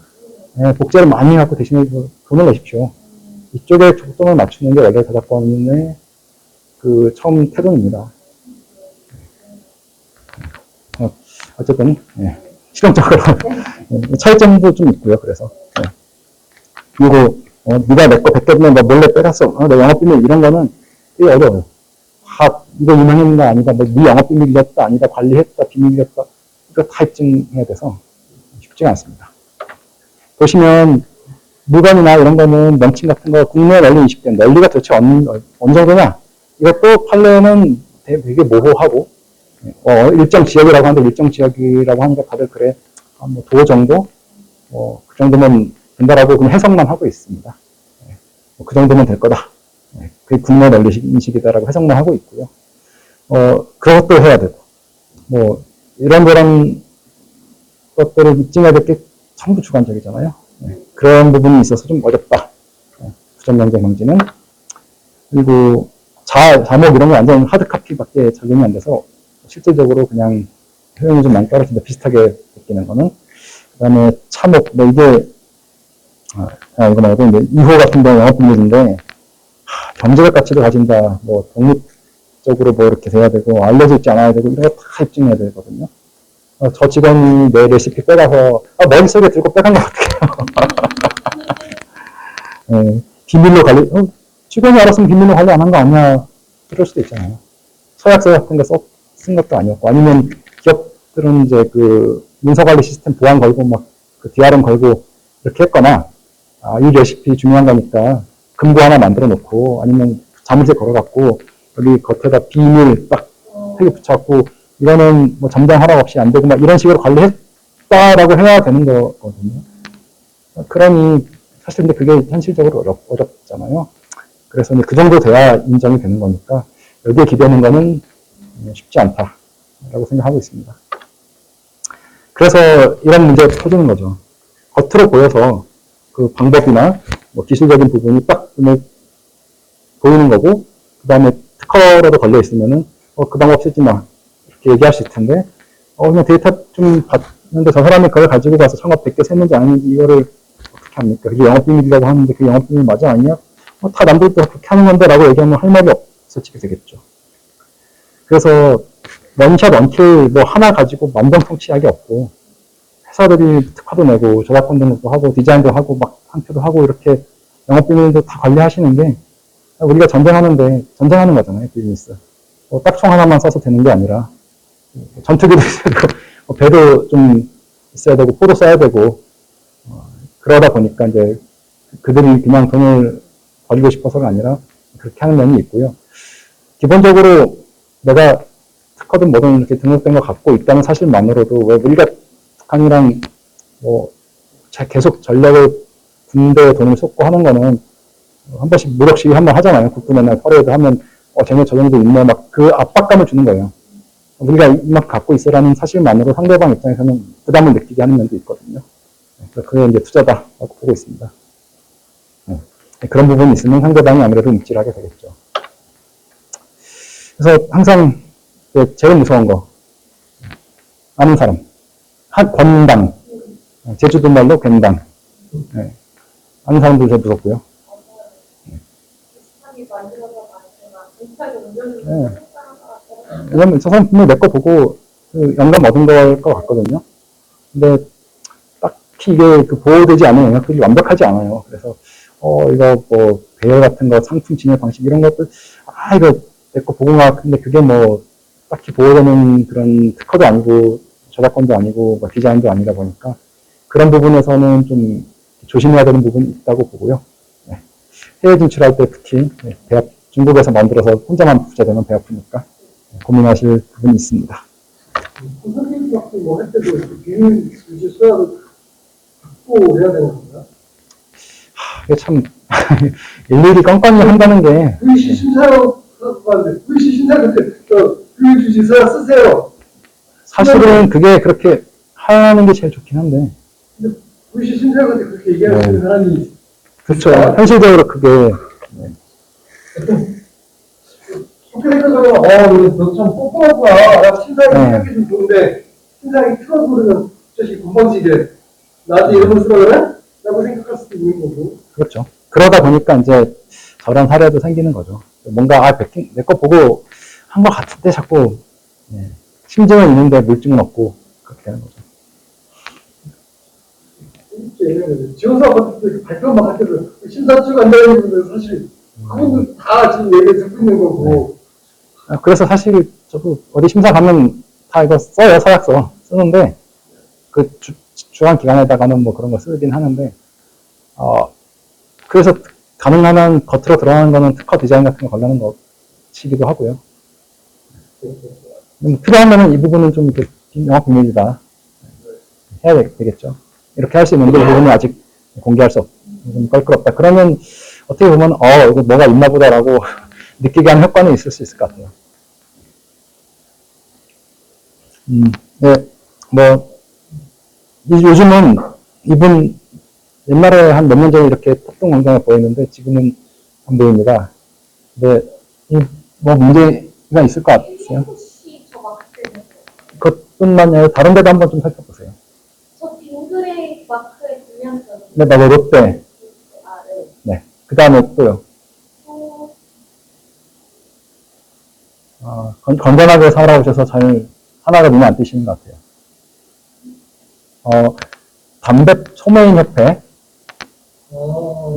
복제를 많이 해갖고 대신에 돈을 내십시오. 이쪽에 초점을 맞추는 게 원래 저작권의 그 처음 태도입니다. 어쨌든 실용적으로 차이점도 좀 있고요. 그래서 그리고 네가 내 거 베꼈으면 너 몰래 빼갔어. 내 영업비밀 이런 거는 되게 어려워요. 이거 유명했는가 아니다. 네 영업비밀이었다 아니다. 관리했다 비밀이었다. 이거 다 입증해야 돼서 쉽지가 않습니다. 보시면 물건이나 이런 거는 명칭 같은 거 국내에 널리 인식된 널리가 도대체 어느 정도냐? 이것도 판례는 되게 모호하고 일정 지역이라고 하는데 일정 지역이라고 하니까 다들 그래 뭐 도 정도 그 정도면 된다라고 그냥 해석만 하고 있습니다. 그 정도면 될 거다. 그게 국내 널리 인식이다라고 해석만 하고 있고요. 그것도 해야 되고 이런 것들을 입증해야 될 게 전부 주관적이잖아요. 그런 부분이 있어서 좀 어렵다. 부정경쟁 방지는. 그리고 자목 이런 거 완전 하드카피밖에 적용이 안 돼서 실질적으로 그냥 효용이 좀 많이 떨어진다. 비슷하게 느끼는 거는. 그 다음에 차목, 이게, 이거 말고, 이제 2호 같은 경우 영업비밀인데, 경제적 가치를 가진다. 독립적으로 이렇게 돼야 되고, 알려져 있지 않아야 되고, 이런 거 다 입증해야 되거든요. 저 직원이 내 레시피 빼가서, 머릿속에 들고 빼간 것 같아요. 비밀로 관리, 직원이 알았으면 비밀로 관리 안 한 거 아니야. 그럴 수도 있잖아요. 서약서 같은 거 쓴 것도 아니었고, 아니면 기업들은 이제 그 문서관리 시스템 보안 걸고 그 DRM 걸고 이렇게 했거나, 이 레시피 중요한 거니까 금고 하나 만들어 놓고, 아니면 자물쇠 걸어갖고, 여기 겉에다 비밀 딱 되게 붙여갖고, 이거는 점장 허락 없이 안 되고 이런 식으로 관리했다라고 해야 되는 거거든요. 그러니 사실 근데 그게 현실적으로 어렵잖아요. 그래서 그 정도 돼야 인정이 되는 거니까 여기에 기대는 거는 쉽지 않다라고 생각하고 있습니다. 그래서 이런 문제가 터지는 거죠. 겉으로 보여서 그 방법이나 기술적인 부분이 딱 눈에 보이는 거고, 그 다음에 특허라도 걸려 있으면은 그 방법 쓰지 마. 이렇게 얘기할 수 있을 텐데, 그냥 데이터 좀 봤는데 저 사람이 그걸 가지고 가서 창업 100개 샜는지 아닌지 이거를 어떻게 합니까? 그게 영업비밀이라고 하는데 그 영업비밀 맞아 아니냐? 다 남들도 그렇게 하는 건데 라고 얘기하면 할 말이 없어지게 되겠죠. 그래서 원샷 원킬 하나 가지고 만병통치약이 없고, 회사들이 특허도 내고 저작권 등록도 하고 디자인도 하고 한표도 하고 이렇게 영업비밀도 다 관리하시는데, 우리가 전쟁하는 거잖아요. 비즈니스. 딱총 하나만 써서 되는 게 아니라 전투기도 있어야 되고 배도 좀 있어야 되고 포도 써야 되고, 그러다 보니까 이제 그들이 그냥 돈을 벌고 싶어서가 아니라 그렇게 하는 면이 있고요. 기본적으로 내가 특허든 뭐든 이렇게 등록된 거 갖고 있다는 사실만으로도 왜 우리가 북한이랑 계속 전력을 군대에 돈을 쏟고 하는 거는 한 번씩 무력 시위 한 번 하잖아요. 국부 맨날 퍼레이드 하면 쟤네 저 정도 있네 그 압박감을 주는 거예요. 우리가 이만큼 갖고 있으라는 사실만으로 상대방 입장에서는 부담을 느끼게 하는 면도 있거든요. 그게 이제 투자다라고 보고 있습니다. 그런 부분이 있으면 상대방이 아무래도 움찔하게 되겠죠. 그래서 항상 제일 무서운 거, 아는 사람, 권당, 제주도 말로 괜당, 아는 사람들 제일 무섭고요. 왜냐면 저 사람 분명히 내 거 보고 영감 얻은 걸 것 같거든요. 근데 딱히 이게 보호되지 않은 영역들이 완벽하지 않아요. 그래서 이거 배열 같은 거 상품 진열 방식 이런 것들 이거 내 거 보고 막 근데 그게 딱히 보호되는 그런 특허도 아니고 저작권도 아니고 디자인도 아니다 보니까 그런 부분에서는 좀 조심해야 되는 부분이 있다고 보고요. 해외 진출할 때 특히 중국에서 만들어서 혼자만 부자 되면 배 아프니까 고민하실 부분이 있습니다. 선생님 같은 뭐 할 때도 이렇게 비밀 유지 수약을 받고 해야 되는 건가? 이게 참, 일일이 껌껌이 한다는 게, VC 심사관들, VC 심사관들, 비밀 유지 수약 쓰세요. 사실은 그게 그렇게 하는 게 제일 좋긴 한데, 근데 VC 심사관들 그렇게 얘기할 수 있는 사람이 그렇죠. 현실적으로 그게, 좋게 생각하면, 너참 꼼꼼하구나. 나 심사위 생각이 좀 좋은데, 심사위 틀어서 그러면, 자식 건방지게, 나한테 이런 걸 쓰라 그래? 라고 생각할 수도 있는 거고. 그렇죠. 그러다 보니까 이제 저런 사례도 생기는 거죠. 뭔가, 내 거 보고 한 것 같은데 자꾸, 심증은 있는데 물증은 없고, 그렇게 되는 거죠. 지원사 같은 때 발표만 할 때도 심사추가 안 되는 분들 사실 그분들 다 지금 얘기를 듣고 있는 거고. 그래서 사실 저도 어디 심사 가면 다 이거 써요, 서약서. 쓰는데, 그 주한 기관에다가는 뭐 그런 거 쓰긴 하는데, 그래서 가능하면 겉으로 들어가는 거는 특허 디자인 같은 거 걸려는 거 치기도 하고요. 필요하면은 이 부분은 좀 이렇게 영업 비밀이다. 해야 되겠죠. 이렇게 할 수 있는데 이 부분은 아직 공개할 수 없고, 껄끄럽다. 그러면 어떻게 보면, 이거 뭐가 있나 보다라고 느끼게 하는 효과는 있을 수 있을 것 같아요. 네, 요즘은 이분 옛날에 한 몇 년 전에 이렇게 탑등 광장에 보였는데 지금은 안 보입니다. 근데 뭐 문제가 있을 것 같아요. 혹시 저거 같은 그것뿐만 아니라 다른 데도 한번 좀 살펴보세요. 저 빙그레이 마크에 불량점. 네, 맞아요. 롯데. 아, 네. 네. 그 다음에 또요. 건전하게 살아오셔서 잘 하나가 눈에 안 띄시는 것 같아요. 담배 소매인 협회.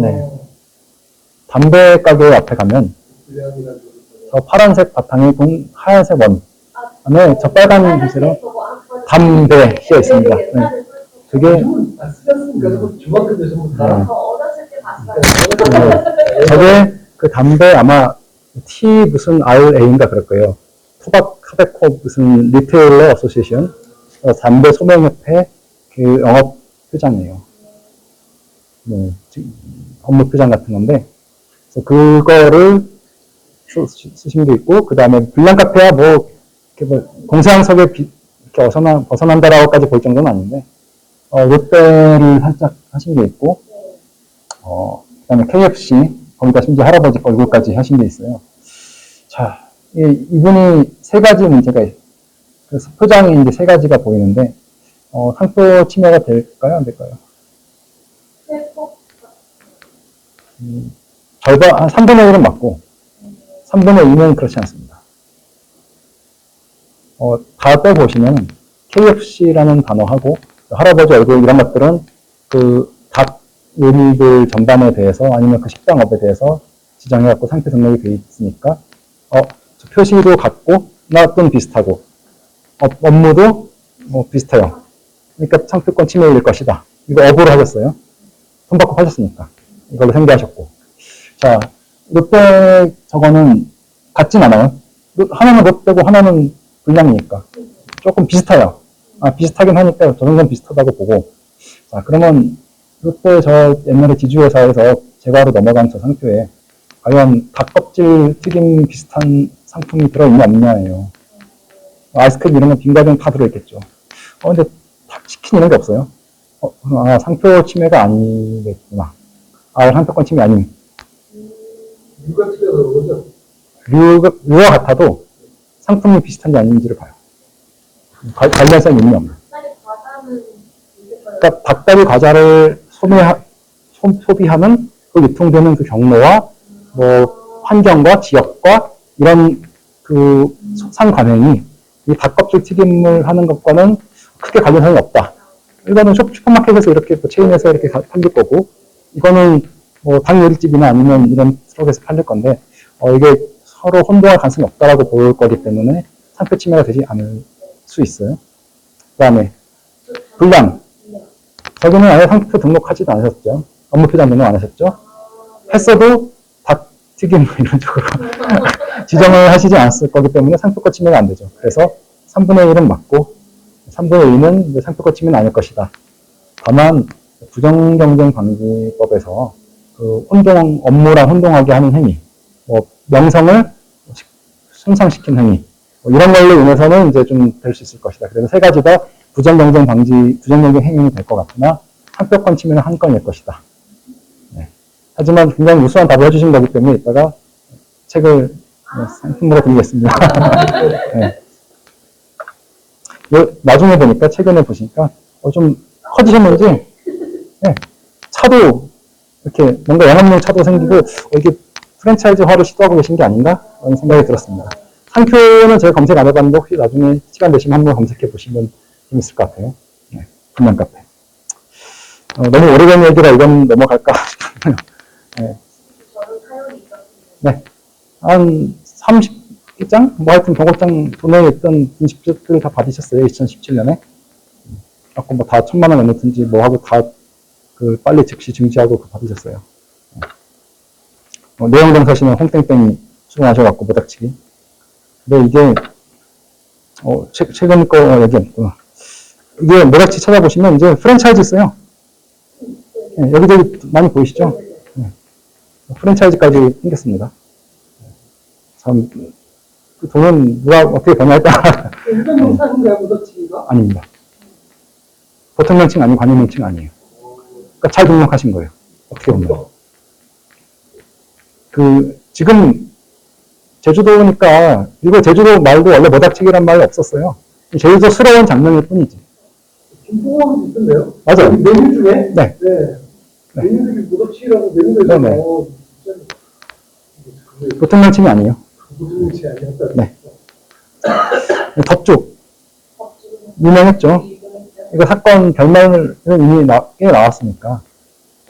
네. 담배 가게 앞에 가면 저 파란색 바탕에 하얀색 원 안에 저 빨간 글씨로 담배 씌어 있습니다. 네. 그게 안 쓰셨으니까 중학교 때 전부 다. 저 어렸을 때 봤어요. 저게 그 담배 아마 T 무슨 RA인가 그럴 거예요. 토바코 무슨 리테일러 어소시에이션 담배 소매협회 그 영업 표장이에요. 네, 업무 표장 같은 건데, 그래서 그거를 쓰신 게 있고, 그 다음에 불량 카페야 뭐, 이렇게 뭐 공사장석에 이렇게 벗어난다라고까지 볼 정도는 아닌데, 롯데를 살짝 하신 게 있고, 그 다음에 KFC, 거기다 심지어 할아버지 얼굴까지 하신 게 있어요. 자, 이분이 세 가지 문제가 있어요. 그래서 표장이 이제 세 가지가 보이는데, 상표 침해가 될까요? 안 될까요? 절반, 한 3분의 1은 맞고, 3분의 2는 그렇지 않습니다. 다 빼보시면, KFC라는 단어하고, 할아버지 얼굴 이런 것들은 닭 요리들 전반에 대해서 아니면 그 식당업에 대해서 지정해갖고 상표 등록이 되어 있으니까, 저 표시도 같고, 나좀 비슷하고, 업무도 비슷해요. 그러니까 상표권 침해일 것이다. 이거 업으로 하셨어요. 손 받고 하셨으니까. 이걸로 생계하셨고. 자, 롯데 저거는 같진 않아요. 하나는 롯데고 하나는 불량이니까. 조금 비슷해요. 비슷하긴 하니까 저 정도는 비슷하다고 보고. 자, 그러면 롯데 저 옛날에 지주회사에서 제과로 넘어간 저 상표에 과연 닭껍질 튀김 비슷한 상품이 들어있냐 없냐예요. 아이스크림 이런 건 빙과등 다 들어있겠죠. 근데 치킨 이런 게 없어요. 상표 침해가 아니겠구나. 상표권 침해 아닌. 류가 틀려서 그러죠? 류와 같아도 상품이 비슷한지 아닌지를 봐요. 관련성이 있냐 없나. 그러니까 닭다리 과자를 소비하는 그 유통되는 그 경로와 뭐 환경과 지역과 이런 그 상관행이 이 닭껍질 튀김을 하는 것과는 크게 관련성이 없다. 이거는 슈퍼마켓에서 이렇게 뭐 체인에서 이렇게 팔릴 거고, 이거는 뭐 닭 요리집이나 아니면 이런 트럭에서 팔릴 건데, 이게 서로 혼동할 가능성이 없다라고 볼 거기 때문에 상표 침해가 되지 않을 수 있어요. 그 다음에 불량. 저기는 아예 상표 등록하지도 않으셨죠. 업무 표장 등록 안 하셨죠. 했어도 닭튀김 이런 쪽으로 지정을 하시지 않았을 거기 때문에 상표권 침해가 안 되죠. 그래서 3분의 1은 맞고 3분의 2는 이제 상표 거치면 아닐 것이다. 다만 부정경쟁 방지법에서 그 업무랑 혼동하게 하는 행위, 뭐 명성을 손상시킨 행위, 뭐 이런 걸로 인해서는 이제 좀 될 수 있을 것이다. 그래서 세 가지 다 부정경쟁 행위는 될 것 같으나 상표권 침해는 한 건일 것이다. 네. 하지만 굉장히 우수한 답을 해주신 거기 때문에 이따가 책을 상품으로 드리겠습니다. 네. 나중에 보니까, 최근에 보시니까, 좀 커지셨는지, 네. 차도, 이렇게 뭔가 영업용 차도 생기고, 이게 프랜차이즈화를 시도하고 계신 게 아닌가? 라는 생각이 들었습니다. 상표는 제가 검색 안 해봤는데, 혹시 나중에 시간 되시면 한번 검색해 보시면 재밌을 것 같아요. 네. 분양 카페. 너무 오래된 얘기라 이건 넘어갈까 싶어요. 네. 저는 사연이 있었습니다. 네. 한 30장? 뭐 하여튼 경고장 도내에 있던 인식들을 다 받으셨어요. 2017년에. 아까 뭐 다 1,000만 원 넘었든지 뭐 하고 다 그 빨리 즉시 증지하고 받으셨어요. 내용 정사시는 홍땡땡이 출연하셔갖고 모닥치기. 근데 이게, 최근 거 얘기 없구나. 이게 모닥치 찾아보시면 이제 프랜차이즈 있어요. 네, 여기저기 많이 보이시죠? 네. 프랜차이즈까지 생겼습니다. 참, 그 돈은 누가 어떻게 버냐에 따라. 일반 영상인가요, 모더치기가? 아닙니다. 보통 명칭 아니고 관용 명칭 아니에요. 그러니까 잘 등록하신 거예요. 어떻게 보면. 지금, 제주도니까, 이거 제주도 말고 원래 모닥치기란 말 없었어요. 제주도스러운 장면일 뿐이지. 김포항도 있던데요? 맞아요. 메뉴 중에? 네. 네. 메뉴들이 모더치기라고 메뉴가 네네. 있어서. 보통 명칭이 아니에요. 모더치 아니었다. 네. 덧쪽. 유명했죠. 이거 사건 결말은 이미 꽤 나왔으니까.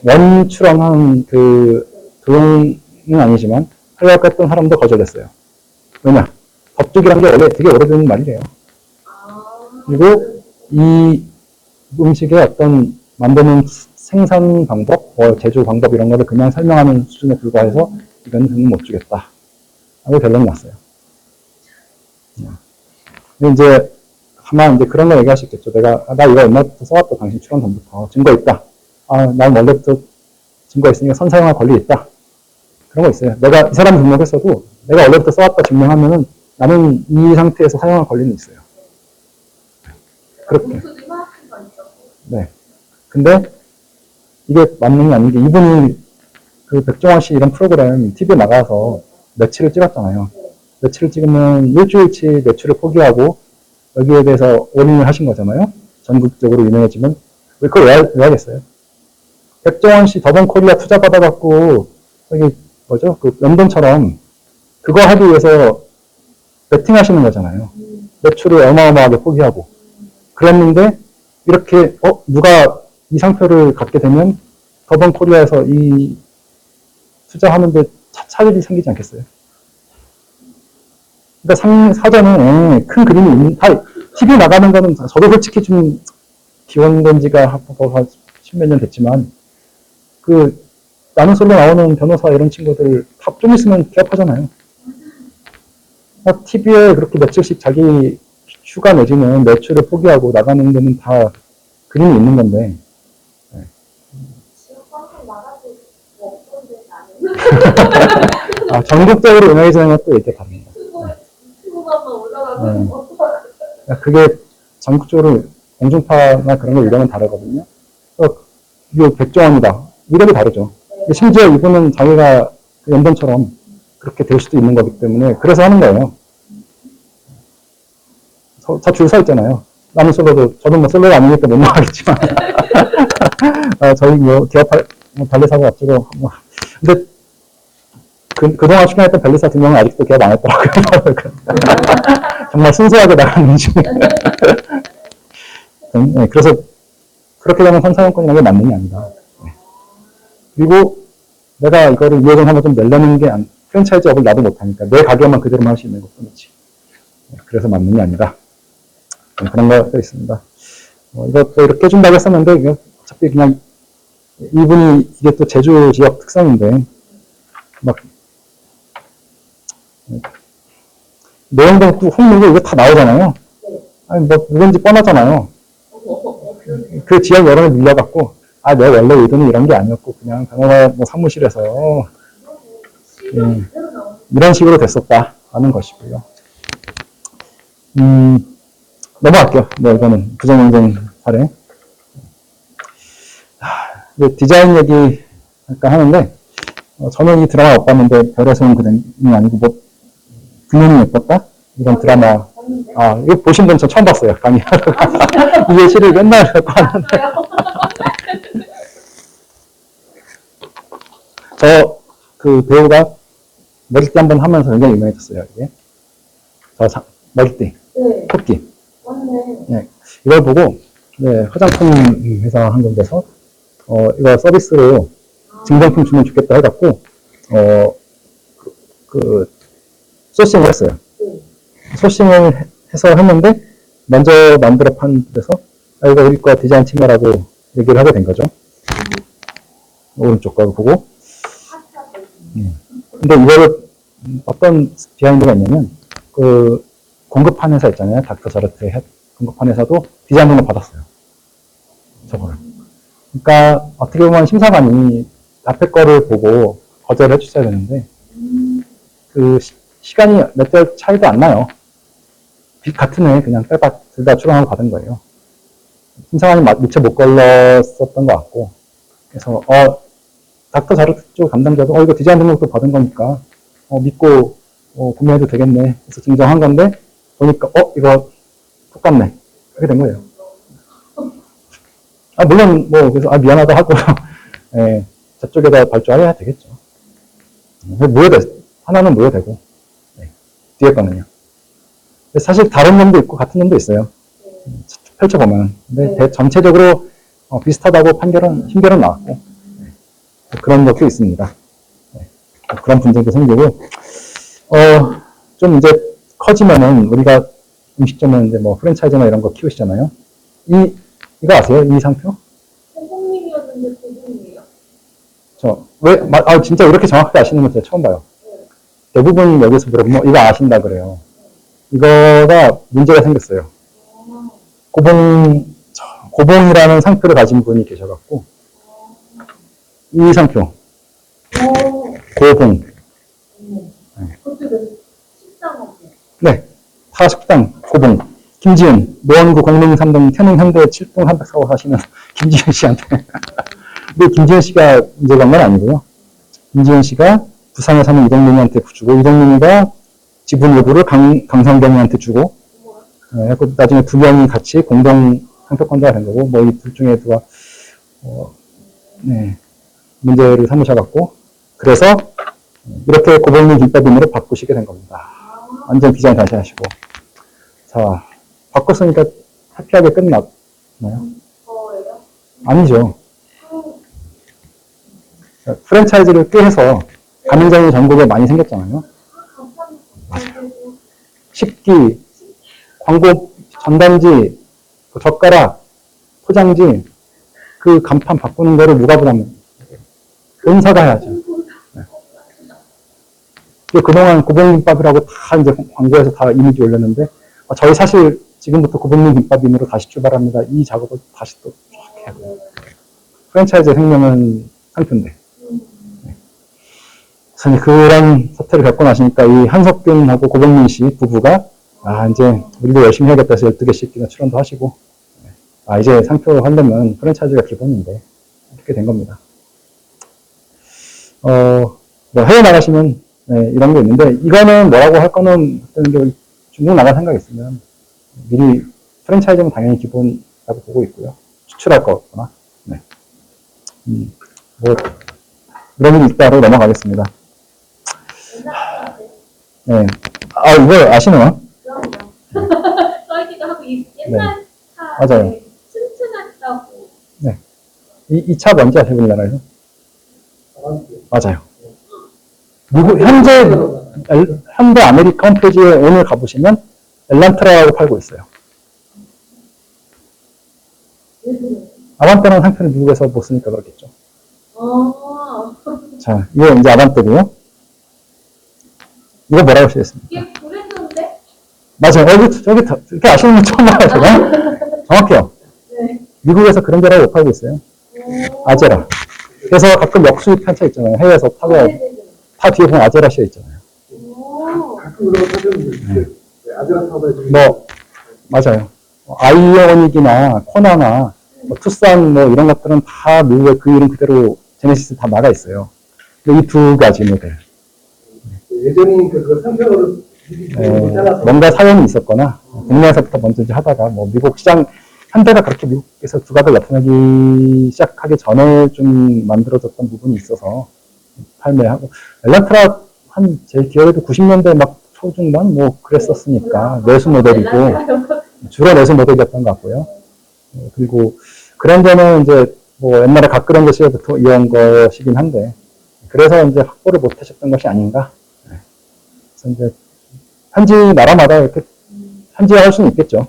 원출원한 도용은 아니지만, 하려고 사람도 거절했어요. 왜냐? 덧쪽이란 게 원래 되게 오래된 말이래요. 그리고 이 음식의 어떤 만드는 생산 방법, 제조 방법 이런 거를 그냥 설명하는 수준에 불과해서 이건 돈을 못 주겠다. 하고 결론이 났어요. 근데 이제 아마 이제 그런 거 얘기할 수 있겠죠. 나 이거 옛날부터 써왔다. 당신 출원 전부터. 증거 있다. 난 원래부터 증거 있으니까 선사용할 권리 있다. 그런 거 있어요. 내가 이 사람 등록했어도 내가 원래부터 써왔다 증명하면은 나는 이 상태에서 사용할 권리는 있어요. 그렇게. 네. 근데 이게 맞는 게 아닌 게 이분이 그 백종원 씨 이런 프로그램 TV에 나가서 매출을 찍었잖아요. 매출을 찍으면 일주일치 매출을 포기하고 여기에 대해서 올인을 하신 거잖아요. 전국적으로 유명해지면. 그걸 왜 하겠어요? 백종원 씨 더번 코리아 투자 받아갖고 여기 뭐죠? 그 연돈처럼 그거 하기 위해서 베팅 하시는 거잖아요. 매출을 어마어마하게 포기하고. 그랬는데 이렇게 누가 이 상표를 갖게 되면 더번 코리아에서 이 투자하는데 차질이 생기지 않겠어요? 그러니까 사전에 큰 그림이 있는, TV 나가는 거는 저도 솔직히 좀 기원된 지가 십몇 년 됐지만, 나는 솔로 나오는 변호사 이런 친구들 다 좀 있으면 개업하잖아요. TV에 그렇게 며칠씩 자기 휴가 내지는 매출을 포기하고 나가는 데는 다 그림이 있는 건데. 네. 전국적으로 유명해지는 것도 이렇게 다릅니다. 그게 전국적으로 공중파나 그런 거 유령은 다르거든요. 이게 백종원이다. 이력이 다르죠. 심지어 이분은 자기가 연돈처럼 그렇게 될 수도 있는 거기 때문에 그래서 하는 거예요. 다 줄 서 있잖아요. 나는 솔로도, 저는 뭐 솔로가 아니니까 못 나가겠지만. 저희 뭐 기업할, 변리사고 어쩌고, 근데 그동안 출연했던 변리사 2명은 아직도 기업 안 했더라고요. 정말 순수하게 나갔는지. 네, 그래서 그렇게 되면 선사용권이라는 게 맞는 게 아니다. 네. 그리고 내가 이거를 이해금 한번 좀 내려는 게 프랜차이즈업을 나도 못하니까 내 가게만 그대로만 할 수 있는 것 뿐이지. 네, 그래서 맞는 게 아니다. 네, 그런 거 있습니다. 이것도 이렇게 해준다고 했었는데 이거 어차피 그냥 이분이 이게 또 제주 지역 특성인데 막 내용도 또 훅 밀고 이거 다 나오잖아요. 아니, 뭐, 누군지 뻔하잖아요. 그 지역 여론에 밀려갖고, 아, 내 원래 의도는 이런 게 아니었고, 그냥 변호사 뭐 사무실에서, 이런 식으로 됐었다. 하는 것이고요. 넘어갈게요. 네, 이거는 부정행정 사례. 디자인 얘기 잠깐 하는데, 저는 이 드라마 못 봤는데, 별에서 온 그림이 아니고, 뭐, 그녀는 예뻤다? 이런 드라마. 아, 이거 보신 분 저 처음 봤어요. 강의하다가. 이 예시를 맨날 갖고 하는데. 그 배우가 머리띠 한번 하면서 굉장히 유명해졌어요, 이게. 머리띠. 네. 토끼. 맞네. 네. 이걸 보고, 네, 화장품 회사 한 군데서, 이거 서비스로 증정품 주면 좋겠다 해갖고, 소싱을 했어요. 소싱을 해서 했는데, 먼저 만들어 판 데서, 아, 이거 우리 거 디자인 팀이라고 얘기를 하게 된 거죠. 오른쪽 거 보고. 근데 이거를 어떤 비하인드가 있냐면, 공급한 회사 있잖아요. 닥터 자르트 공급한 회사도 디자인 등을 받았어요. 저거를. 그러니까 어떻게 보면 심사관이 앞에 거를 보고 거절을 해주셔야 되는데, 시간이 몇 달 차이도 안 나요. 같은 해 그냥 빼박 둘 다 출원하고 받은 거예요. 심사관이 미처 못 걸렀었던 것 같고, 그래서 닥터 자르트 쪽 담당자도 이거 디자인 등록도 받은 거니까 믿고 구매해도 되겠네. 그래서 증정한 건데 보니까 이거 똑같네. 그렇게 된 거예요. 물론 뭐 그래서 미안하다 하고 예, 저쪽에다 발주해야 되겠죠. 하나는 무효되고 네, 뒤에 거는요. 사실 다른 놈도 있고 같은 놈도 있어요. 펼쳐보면. 근데 전체적으로 비슷하다고 힘결은 나왔고 그런 것도 있습니다. 네, 그런 분쟁도 생기고 좀 이제 커지면은 우리가 음식점에 이제 뭐 프랜차이즈나 이런 거 키우시잖아요. 이거 아세요? 이 상표? 고객님이었는데 고객님이에요? 진짜 이렇게 정확하게 아시는 건 제가 처음 봐요. 대부분 여기서 물어보면 이거 아신다 그래요. 이거가 문제가 생겼어요. 고봉이라는 상표를 가진 분이 계셔갖고, 이 상표. 고봉. 그것도 식당하고. 네. 타식당 고봉. 김지은, 노원구 003동 태릉현대 7동 304호 사시는 김지은 씨한테. 근데 김지은 씨가 문제가 건 아니고요. 김지은 씨가 부산에 사는 이동민이한테 주고, 이동민이가 지분 일부를 강상경이한테 주고, 나중에 두 명이 같이 공동 상표권자가 된 거고, 뭐 이 둘 중에 누가, 문제를 삼으셔갖고, 그래서 이렇게 고봉님 김밥 임의로 바꾸시게 된 겁니다. 완전 디자인 다시 하시고. 자, 바꿨으니까 해피하게 끝났나요? 저예요? 아니죠. 프랜차이즈를 꽤 해서 가맹점이 전국에 많이 생겼잖아요. 식기, 광고, 전단지, 젓가락, 포장지, 그 간판 바꾸는 거를 누가 부담해요? 은사가 해야죠. 네. 그동안 고봉김밥이라고 다 이제 광고에서 다 이미지 올렸는데, 저희 사실 지금부터 고봉님 김밥인으로 다시 출발합니다. 이 작업을 다시 또 쫙 해야 돼요. 프랜차이즈 생명은 상표인데. 네. 그래서 그런 사태를 겪고 나시니까 이 한석균하고 고봉민 씨 부부가 이제 우리도 열심히 해야겠다 해서 12개씩이나 출원도 하시고, 이제 상표 하려면 프랜차이즈가 기본인데, 이렇게 된 겁니다. 뭐 해외 나가시면, 이런 게 있는데, 이거는 뭐라고 할 거는, 중국 나갈 생각이 있으면, 미리 프랜차이즈는 당연히 기본이라고 보고 있고요. 추출할 거거나, 네. 뭐, 이런 일이 있다로 넘어가겠습니다. 네. 이걸 아시나요? 그럼요. 써있기도 하고, 옛날 차. 맞아요. 튼튼하다고. 네. 이 차 뭔지 아세요, 우리나라에서? 맞아요. 미국, 현대 아메리칸 표지에 오늘 가보시면 엘란트라라고 팔고 있어요. 아반떼라는 상표는 미국에서 못 쓰니까 그렇겠죠. 자, 이게 이제 아반떼고요. 이거 뭐라고 쓰겠습니까? 이게 브랜드인데? 맞아요. 여기, 이렇게 아시는 분 처음 봐요, 제가. 정확해요. 네. 미국에서 그런 데라고 못 팔고 있어요. 아제라. 그래서 가끔 역수입 한차 있잖아요. 해외에서 타고, 타 뒤에 보면 아제라 씌어 있잖아요. 가끔 그런 거 사셨는데 아들한테 받아야지. 뭐, 맞아요. 아이오닉이나 코나나 뭐 투싼 뭐 이런 것들은 다 미국에 그 이름 그대로 제네시스 다 나가 있어요. 이 두 가지 모델. 예전이니까 그 상표를 괜찮아서 뭔가 사연이 있었거나 국내에서부터 먼저 이제 하다가 뭐 미국 시장 현대가 그렇게 미국에서 두각을 나타나기 시작하기 전에 좀 만들어졌던 부분이 있어서 판매하고 엘란트라 한 제 기억에도 90년대 막 초중반 뭐 그랬었으니까 내수 모델이고 주로 내수 모델이었던 것 같고요. 그리고 그랜저는 이제 뭐 옛날에 각그랜저 시절부터 이어온 것이긴 한데 그래서 이제 확보를 못 하셨던 것이 아닌가. 그래서 이제 현지 나라마다 이렇게 현지화할 수는 있겠죠.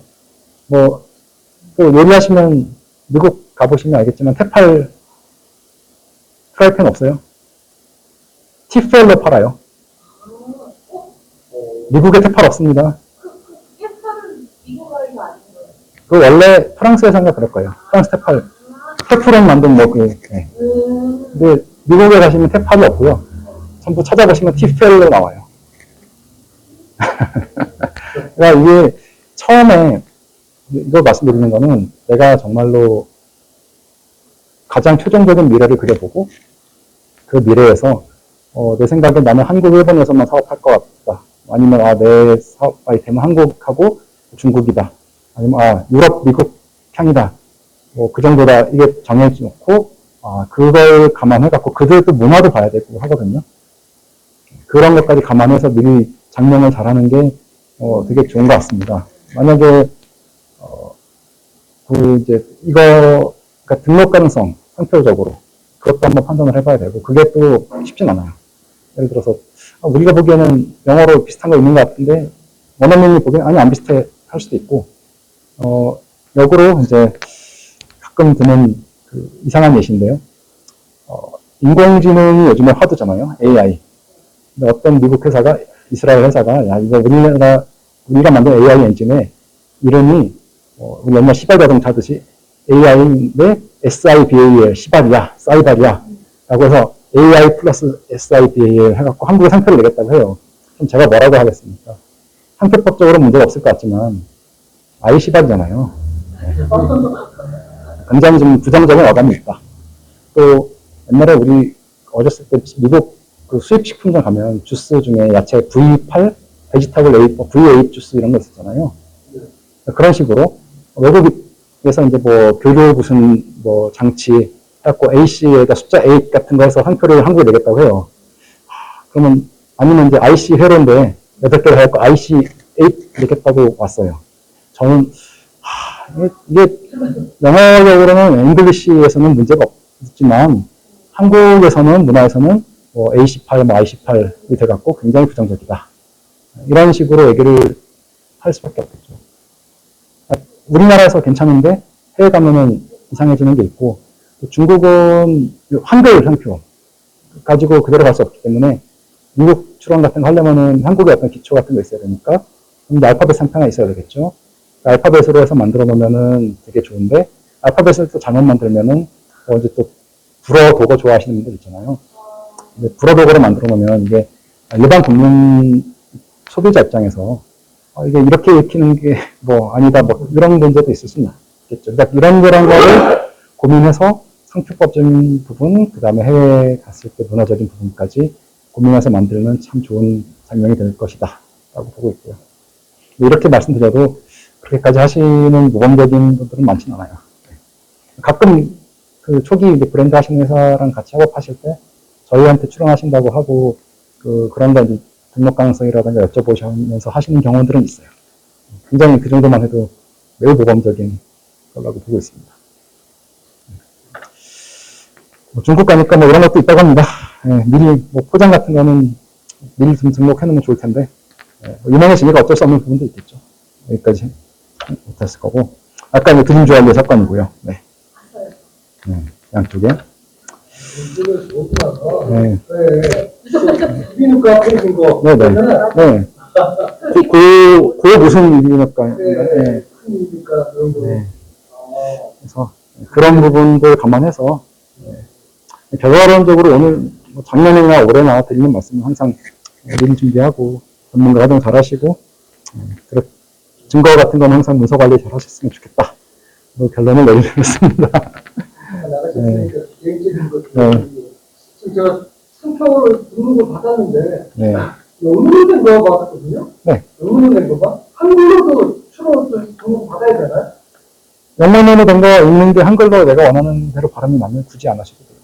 뭐 또 요리하시면 미국 가보시면 알겠지만 테팔 프라이팬 없어요. 티펠로 팔아요. 미국에 테팔 없습니다. 테팔은 미국 아이가 아닌 거예요. 그 원래 프랑스에서인가 그럴 거예요. 프랑스 테팔. 테프론 만든 뭐 그. 네. 근데 미국에 가시면 테팔이 없고요. 전부 찾아보시면 티펠로 나와요. 그러니까 이게 처음에 이걸 말씀드리는 거는 내가 정말로 가장 최종적인 미래를 그려보고 그 미래에서 내 생각에 나는 한국, 일본에서만 사업할 것 같다. 아니면 내 사업 아이템은 한국하고 중국이다. 아니면 유럽, 미국 향이다. 뭐 그 정도다. 이게 정해져 놓고 그걸 감안해갖고 그들도 문화도 봐야 되고 하거든요. 그런 것까지 감안해서 미리 장명을 잘하는 게 되게 좋은 것 같습니다. 만약에 이제 그러니까 등록 가능성 상표적으로 그것도 한번 판단을 해봐야 되고 그게 또 쉽진 않아요. 예를 들어서 우리가 보기에는 영어로 비슷한 거 있는 것 같은데 원어민이 보기에는 아니 안 비슷해 할 수도 있고 역으로 이제 가끔 드는 그 이상한 예시인데요. 인공지능이 요즘에 화두잖아요. AI. 근데 어떤 미국 회사가 이스라엘 회사가 야 이거 우리가 만든 AI 엔진에 이름이 우리 옛날 시발 자동차 하듯이 AI인데 SIBAL 시발이야 사이발이야 라고 해서 AI 플러스 SIBAL 해갖고 한국에 상표를 내겠다고 해요. 그럼 제가 뭐라고 하겠습니까? 상표법적으로 문제가 없을 것 같지만 아이 시발이잖아요. 굉장히 좀 부정적인 어감이 있다. 또 옛날에 우리 어렸을 때 미국 그 수입식품점 가면 주스 중에 야채 V8, 베지타블 A, V8 주스 이런 거 있었잖아요. 그런 식으로 외국에서 이제 뭐 교류 무슨 뭐 장치 해갖고 AC에다 숫자 8 같은 거 해서 상표를 한국에 내겠다고 해요. 그러면 아니면 이제 IC 회로인데 8개를 해갖고 IC 8 내겠다고 왔어요. 저는 이게 영어적으로는 잉글리시에서는 문제가 없지만 한국에서는 문화에서는 뭐 A18, 뭐 I18이 돼갖고 굉장히 부정적이다. 이런 식으로 얘기를 할 수밖에 없겠죠. 우리나라에서 괜찮은데 해외 가면은 이상해지는 게 있고 중국은 한글 상표 가지고 그대로 갈 수 없기 때문에 미국 출원 같은 거 하려면은 한국에 어떤 기초 같은 거 있어야 되니까 그럼 알파벳 상표가 있어야 되겠죠. 알파벳으로 해서 만들어 놓으면은 되게 좋은데 알파벳을 또 잘못 만들면은 이제 또 불어 독어 좋아하시는 분들 있잖아요. 근데 불어 독어로 만들어 놓으면 이게 일반 국민 소비자 입장에서 이게 이렇게 읽히는 게 뭐 아니다 뭐 이런 문제도 있을 수 있겠죠. 그러니까 이런저런 거를 고민해서 상표법적인 부분, 그 다음에 해외에 갔을 때 문화적인 부분까지 고민해서 만들면 참 좋은 장면이 될 것이다 라고 보고 있고요. 이렇게 말씀드려도 그렇게까지 하시는 모범적인 분들은 많지는 않아요. 가끔 그 초기 브랜드 하시는 회사랑 같이 협업하실 때 저희한테 출원하신다고 하고 그런 거 이제 등록 가능성이라든가 여쭤보시면서 하시는 경우들은 있어요. 굉장히 그 정도만 해도 매우 모범적인 거라고 보고 있습니다. 중국 가니까 뭐 이런 것도 있다고 합니다. 미리 뭐 포장 같은 거는 미리 좀 등록해 놓으면 좋을 텐데 유명해지니까 어쩔 수 없는 부분도 있겠죠. 여기까지 못했을 거고 아까 이제 드림 주얼리 사건이고요. 네. 양쪽에. 문제를 좋구나. 네. 비누가 뿌리는 거. 네네. 네. 그 무슨 일이니까. 네, 네. 큰 일이니까 그런 거. 네. 아, 그래서 그런 부분들 감안해서 결과론적으로 오늘 뭐 작년이나 올해나 드리는 말씀은 항상 미리 준비하고 전문가 활동 잘 하시고 증거 같은 건 항상 문서 관리 잘 하셨으면 좋겠다. 결론을 내리겠습니다. 나가셨으니까 개인적인 것 네. 지금 제가 상표를 등록을 받았는데 네. 영문으로 된 거 받았거든요. 네. 영문으로 된 거가 한글로도 출원을 등록 받아야 되나요? 영문으로 된 거 읽는 게 한글로 내가 원하는 대로 발음이 맞으면 굳이 안 하셔도 돼요.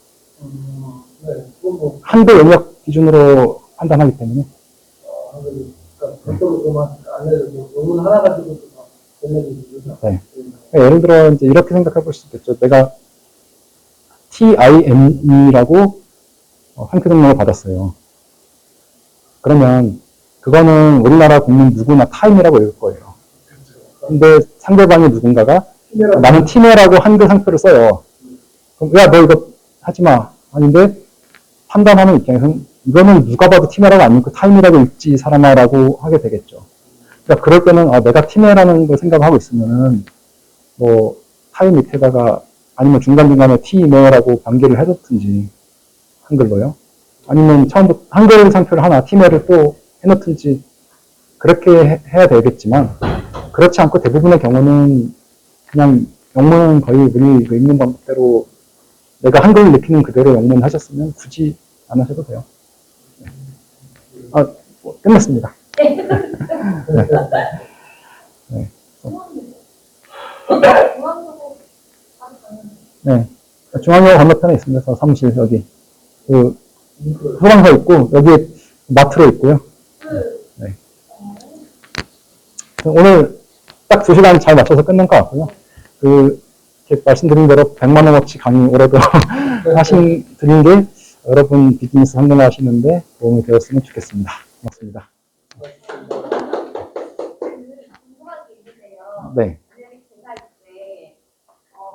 네. 그건 뭐 한글 영역 기준으로 판단하기 때문에. 한글 그러니까 별도로 그만 안 해도 뭐 영문 하나 가지고도 다 되는 거죠. 네. 예를 들어 이제 이렇게 생각해 볼 수 있겠죠. 내가 TIME라고 한표 등록을 받았어요. 그러면 그거는 우리나라 국민 누구나 타임이라고 읽을 거예요. 근데 상대방이 누군가가 나는 티메라고 한글 상표를 써요. 그럼 야, 너 이거 하지 마. 아닌데 판단하는 입장에서는 이거는 누가 봐도 티메라가 아니고 타임이라고 읽지 이 사람아라고 하게 되겠죠. 그러니까 그럴 때는 내가 티메라는 걸 생각하고 있으면은 뭐 타임 밑에다가 아니면 중간중간에 티메라고 변기를 해놓든지 한글로요. 아니면 처음부터 한글 상표를 하나 티메를 또 해놓든지 그렇게 해야 되겠지만 그렇지 않고 대부분의 경우는 그냥 영문은 거의 우리 그 읽는 방법대로 내가 한글을 느끼는 그대로 영문 하셨으면 굳이 안 하셔도 돼요. 뭐 끝났습니다. 네. 네. 네. 중앙역 건너편에 있습니다. 저 사무실 여기. 그 소방서 있고 여기 마트로 있고요. 네. 오늘 딱 2시간 잘 맞춰서 끝낸 것 같고요. 이렇게 말씀드린 대로 100만 원어치 강의 올해도 드린 게 여러분 비즈니스 성공하시는데 도움이 되었으면 좋겠습니다. 고맙습니다. 궁금한 게 있는데요. 네. 만약에 제가 이제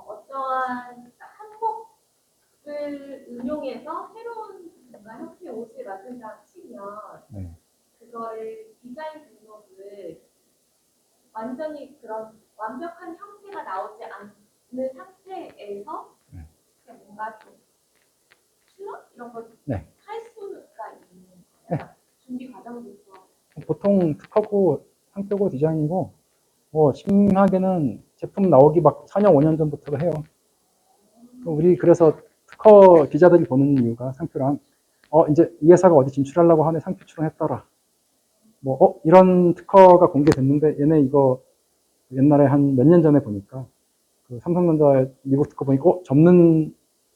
어떠한 한복을 응용해서 새로운 뭔가 형태의 옷을 만든다 치면 네. 그거를 디자인 등록을 완전히 그런 완벽한 형태가 나오지 않는 상태에서 네. 그냥 뭔가 좀 출력 이런 걸 네. 할 수가 있는 거예요. 준비 과정부터. 보통 특허고 상표고 디자인이고 뭐 심하게는 제품 나오기 막 4년 5년 전부터 해요. 우리 그래서 특허 기자들이 보는 이유가 상표랑 이제 이 회사가 어디 진출하려고 하네 상표 출원했더라. 뭐 이런 특허가 공개됐는데 얘네 이거 옛날에 한 몇 년 전에 보니까 그 삼성전자 미국 특허 보니까 접는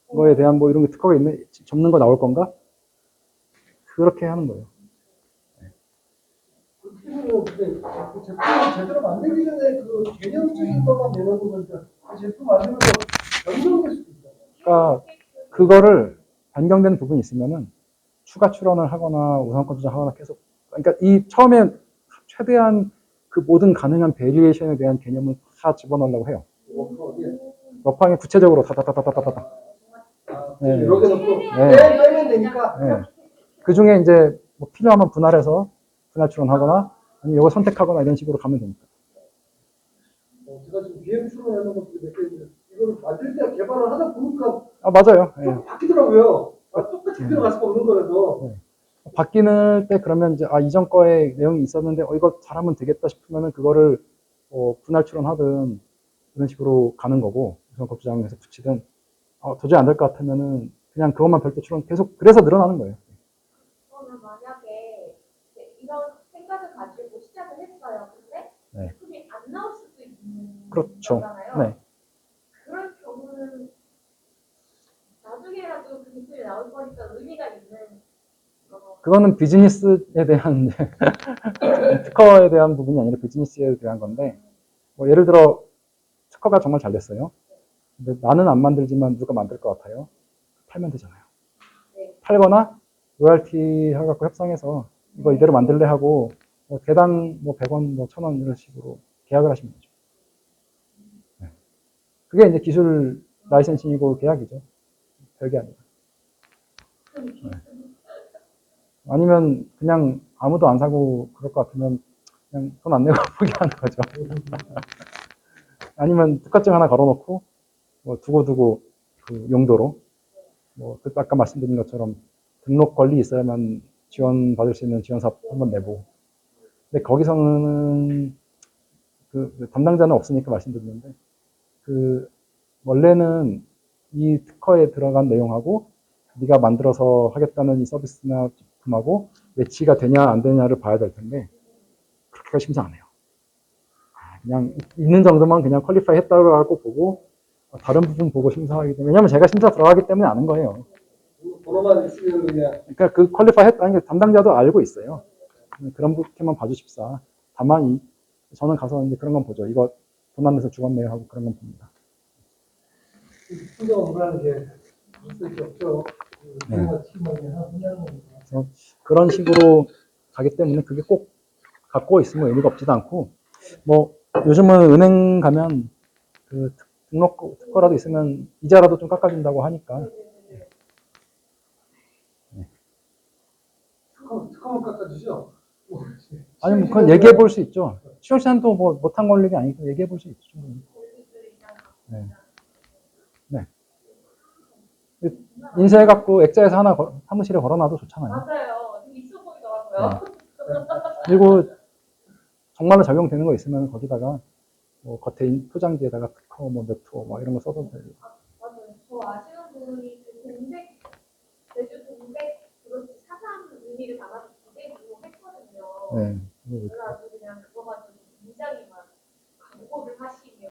거에 대한 뭐 이런 게 특허가 있네 접는 거 나올 건가? 그렇게 하는 거예요. 그 제품을 제대로 만들기 전에 그 개념적인 것만 내놓는 거니까 그 제품 만들면서 변경될 수도 있잖아요. 그러니까 그거를 변경된 부분이 있으면은 추가 출원을 하거나 우선권 조정하거나 계속 그러니까 이 처음에 최대한 그 모든 가능한 베리에이션에 대한 개념을 다 집어넣으려고 해요. 러팡에 구체적으로 다다다다다다다. 네. 이렇게 놓고 네. 빼면 되니까. 네. 그 중에 이제 뭐 필요하면 분할해서 분할 출원하거나 아니면 이거 선택하거나 이런 식으로 가면 되니까. 제가 지금 BM 출원하는 것도 몇 개 있는데 이걸 만들 때 개발을 하다 보니까 맞아요. 네. 좀 바뀌더라고요. 똑같이 들어갈 수가 없는 거라서. 네. 바뀌는 때 그러면 이제 이전 거에 내용이 있었는데 이거 잘하면 되겠다 싶으면은 그거를 분할 출원하든 이런 식으로 가는 거고 우선 고추장에서 붙이든 도저히 안 될 것 같으면은 그냥 그것만 별도 출원 계속 그래서 늘어나는 거예요. 그러면 만약에 이런 생각을 가지고 시작을 했어요. 근데 네. 제품이 안 나올 수도 있는 그렇죠. 거잖아요. 네. 그런 경우는 나중에라도 그 기술이 나올 거니까 의미가 있는 그거는 비즈니스에 대한 특허에 대한 부분이 아니라 비즈니스에 대한 건데 뭐 예를 들어 특허가 정말 잘 됐어요. 근데 나는 안 만들지만 누가 만들 것 같아요. 팔면 되잖아요. 네. 팔거나 로얄티 해갖고 협상해서 이거 이대로 만들래 하고 뭐 개당 뭐 100원, 뭐 1000원 이런 식으로 계약을 하시면 되죠. 네. 그게 이제 기술 라이센싱이고 계약이죠. 별게 아니라. 네. 아니면 그냥 아무도 안 사고 그럴 것 같으면 그냥 돈 안 내고 포기하는 거죠. 아니면 특허증 하나 걸어놓고 뭐 두고두고 그 용도로 뭐 아까 말씀드린 것처럼 등록 권리 있어야만 지원 받을 수 있는 지원사업 한번 내고. 근데 거기서는 그 담당자는 없으니까 말씀드리는데 그 원래는 이 특허에 들어간 내용하고 네가 만들어서 하겠다는 이 서비스나 제품하고 매치가 되냐 안 되냐를 봐야 될 텐데 그렇게가 심사 안 해요. 그냥 있는 정도만 그냥 퀄리파이 했다고 하고 보고 다른 부분 보고 심사하기 때문에 왜냐면 제가 심사 들어가기 때문에 아는 거예요. 번호만 있으면 그냥 그러니까 그 퀄리파이 했다는 게 담당자도 알고 있어요. 그런 부분만 봐주십사. 다만 저는 가서 이제 그런 건 보죠. 이거 돈 안 내서 죽었네요 하고 그런 건 봅니다. 풍경 오라는 게 있을 수 없죠. 네. 팀만 하는 그래서 그런 식으로 가기 때문에 그게 꼭 갖고 있으면 의미가 없지도 않고 뭐 요즘은 은행 가면 그 등록 특허라도 있으면 이자라도 좀 깎아준다고 하니까 특허만 깎아주죠. 아니 뭐 그건 얘기해 볼 수 있죠. 시월 시간도 뭐 못한 권력이 아니고 얘기해 볼 수 있죠. 충분히. 네. 네. 인쇄해갖고 액자에서 하나 사무실에 걸어놔도 좋잖아요. 맞아요. 되게 있어 보이더라고요. 그리고 정말로 적용되는 거 있으면 거기다가 뭐 겉에 포장지에다가 특허 뭐 몇 호 뭐 이런 거 써도 돼요. 맞아요. 저 아시는 분이 그 동백, 제주 동백 브로치 사상 의미를 담아서 두개 주고 했거든요. 네. 그래가지고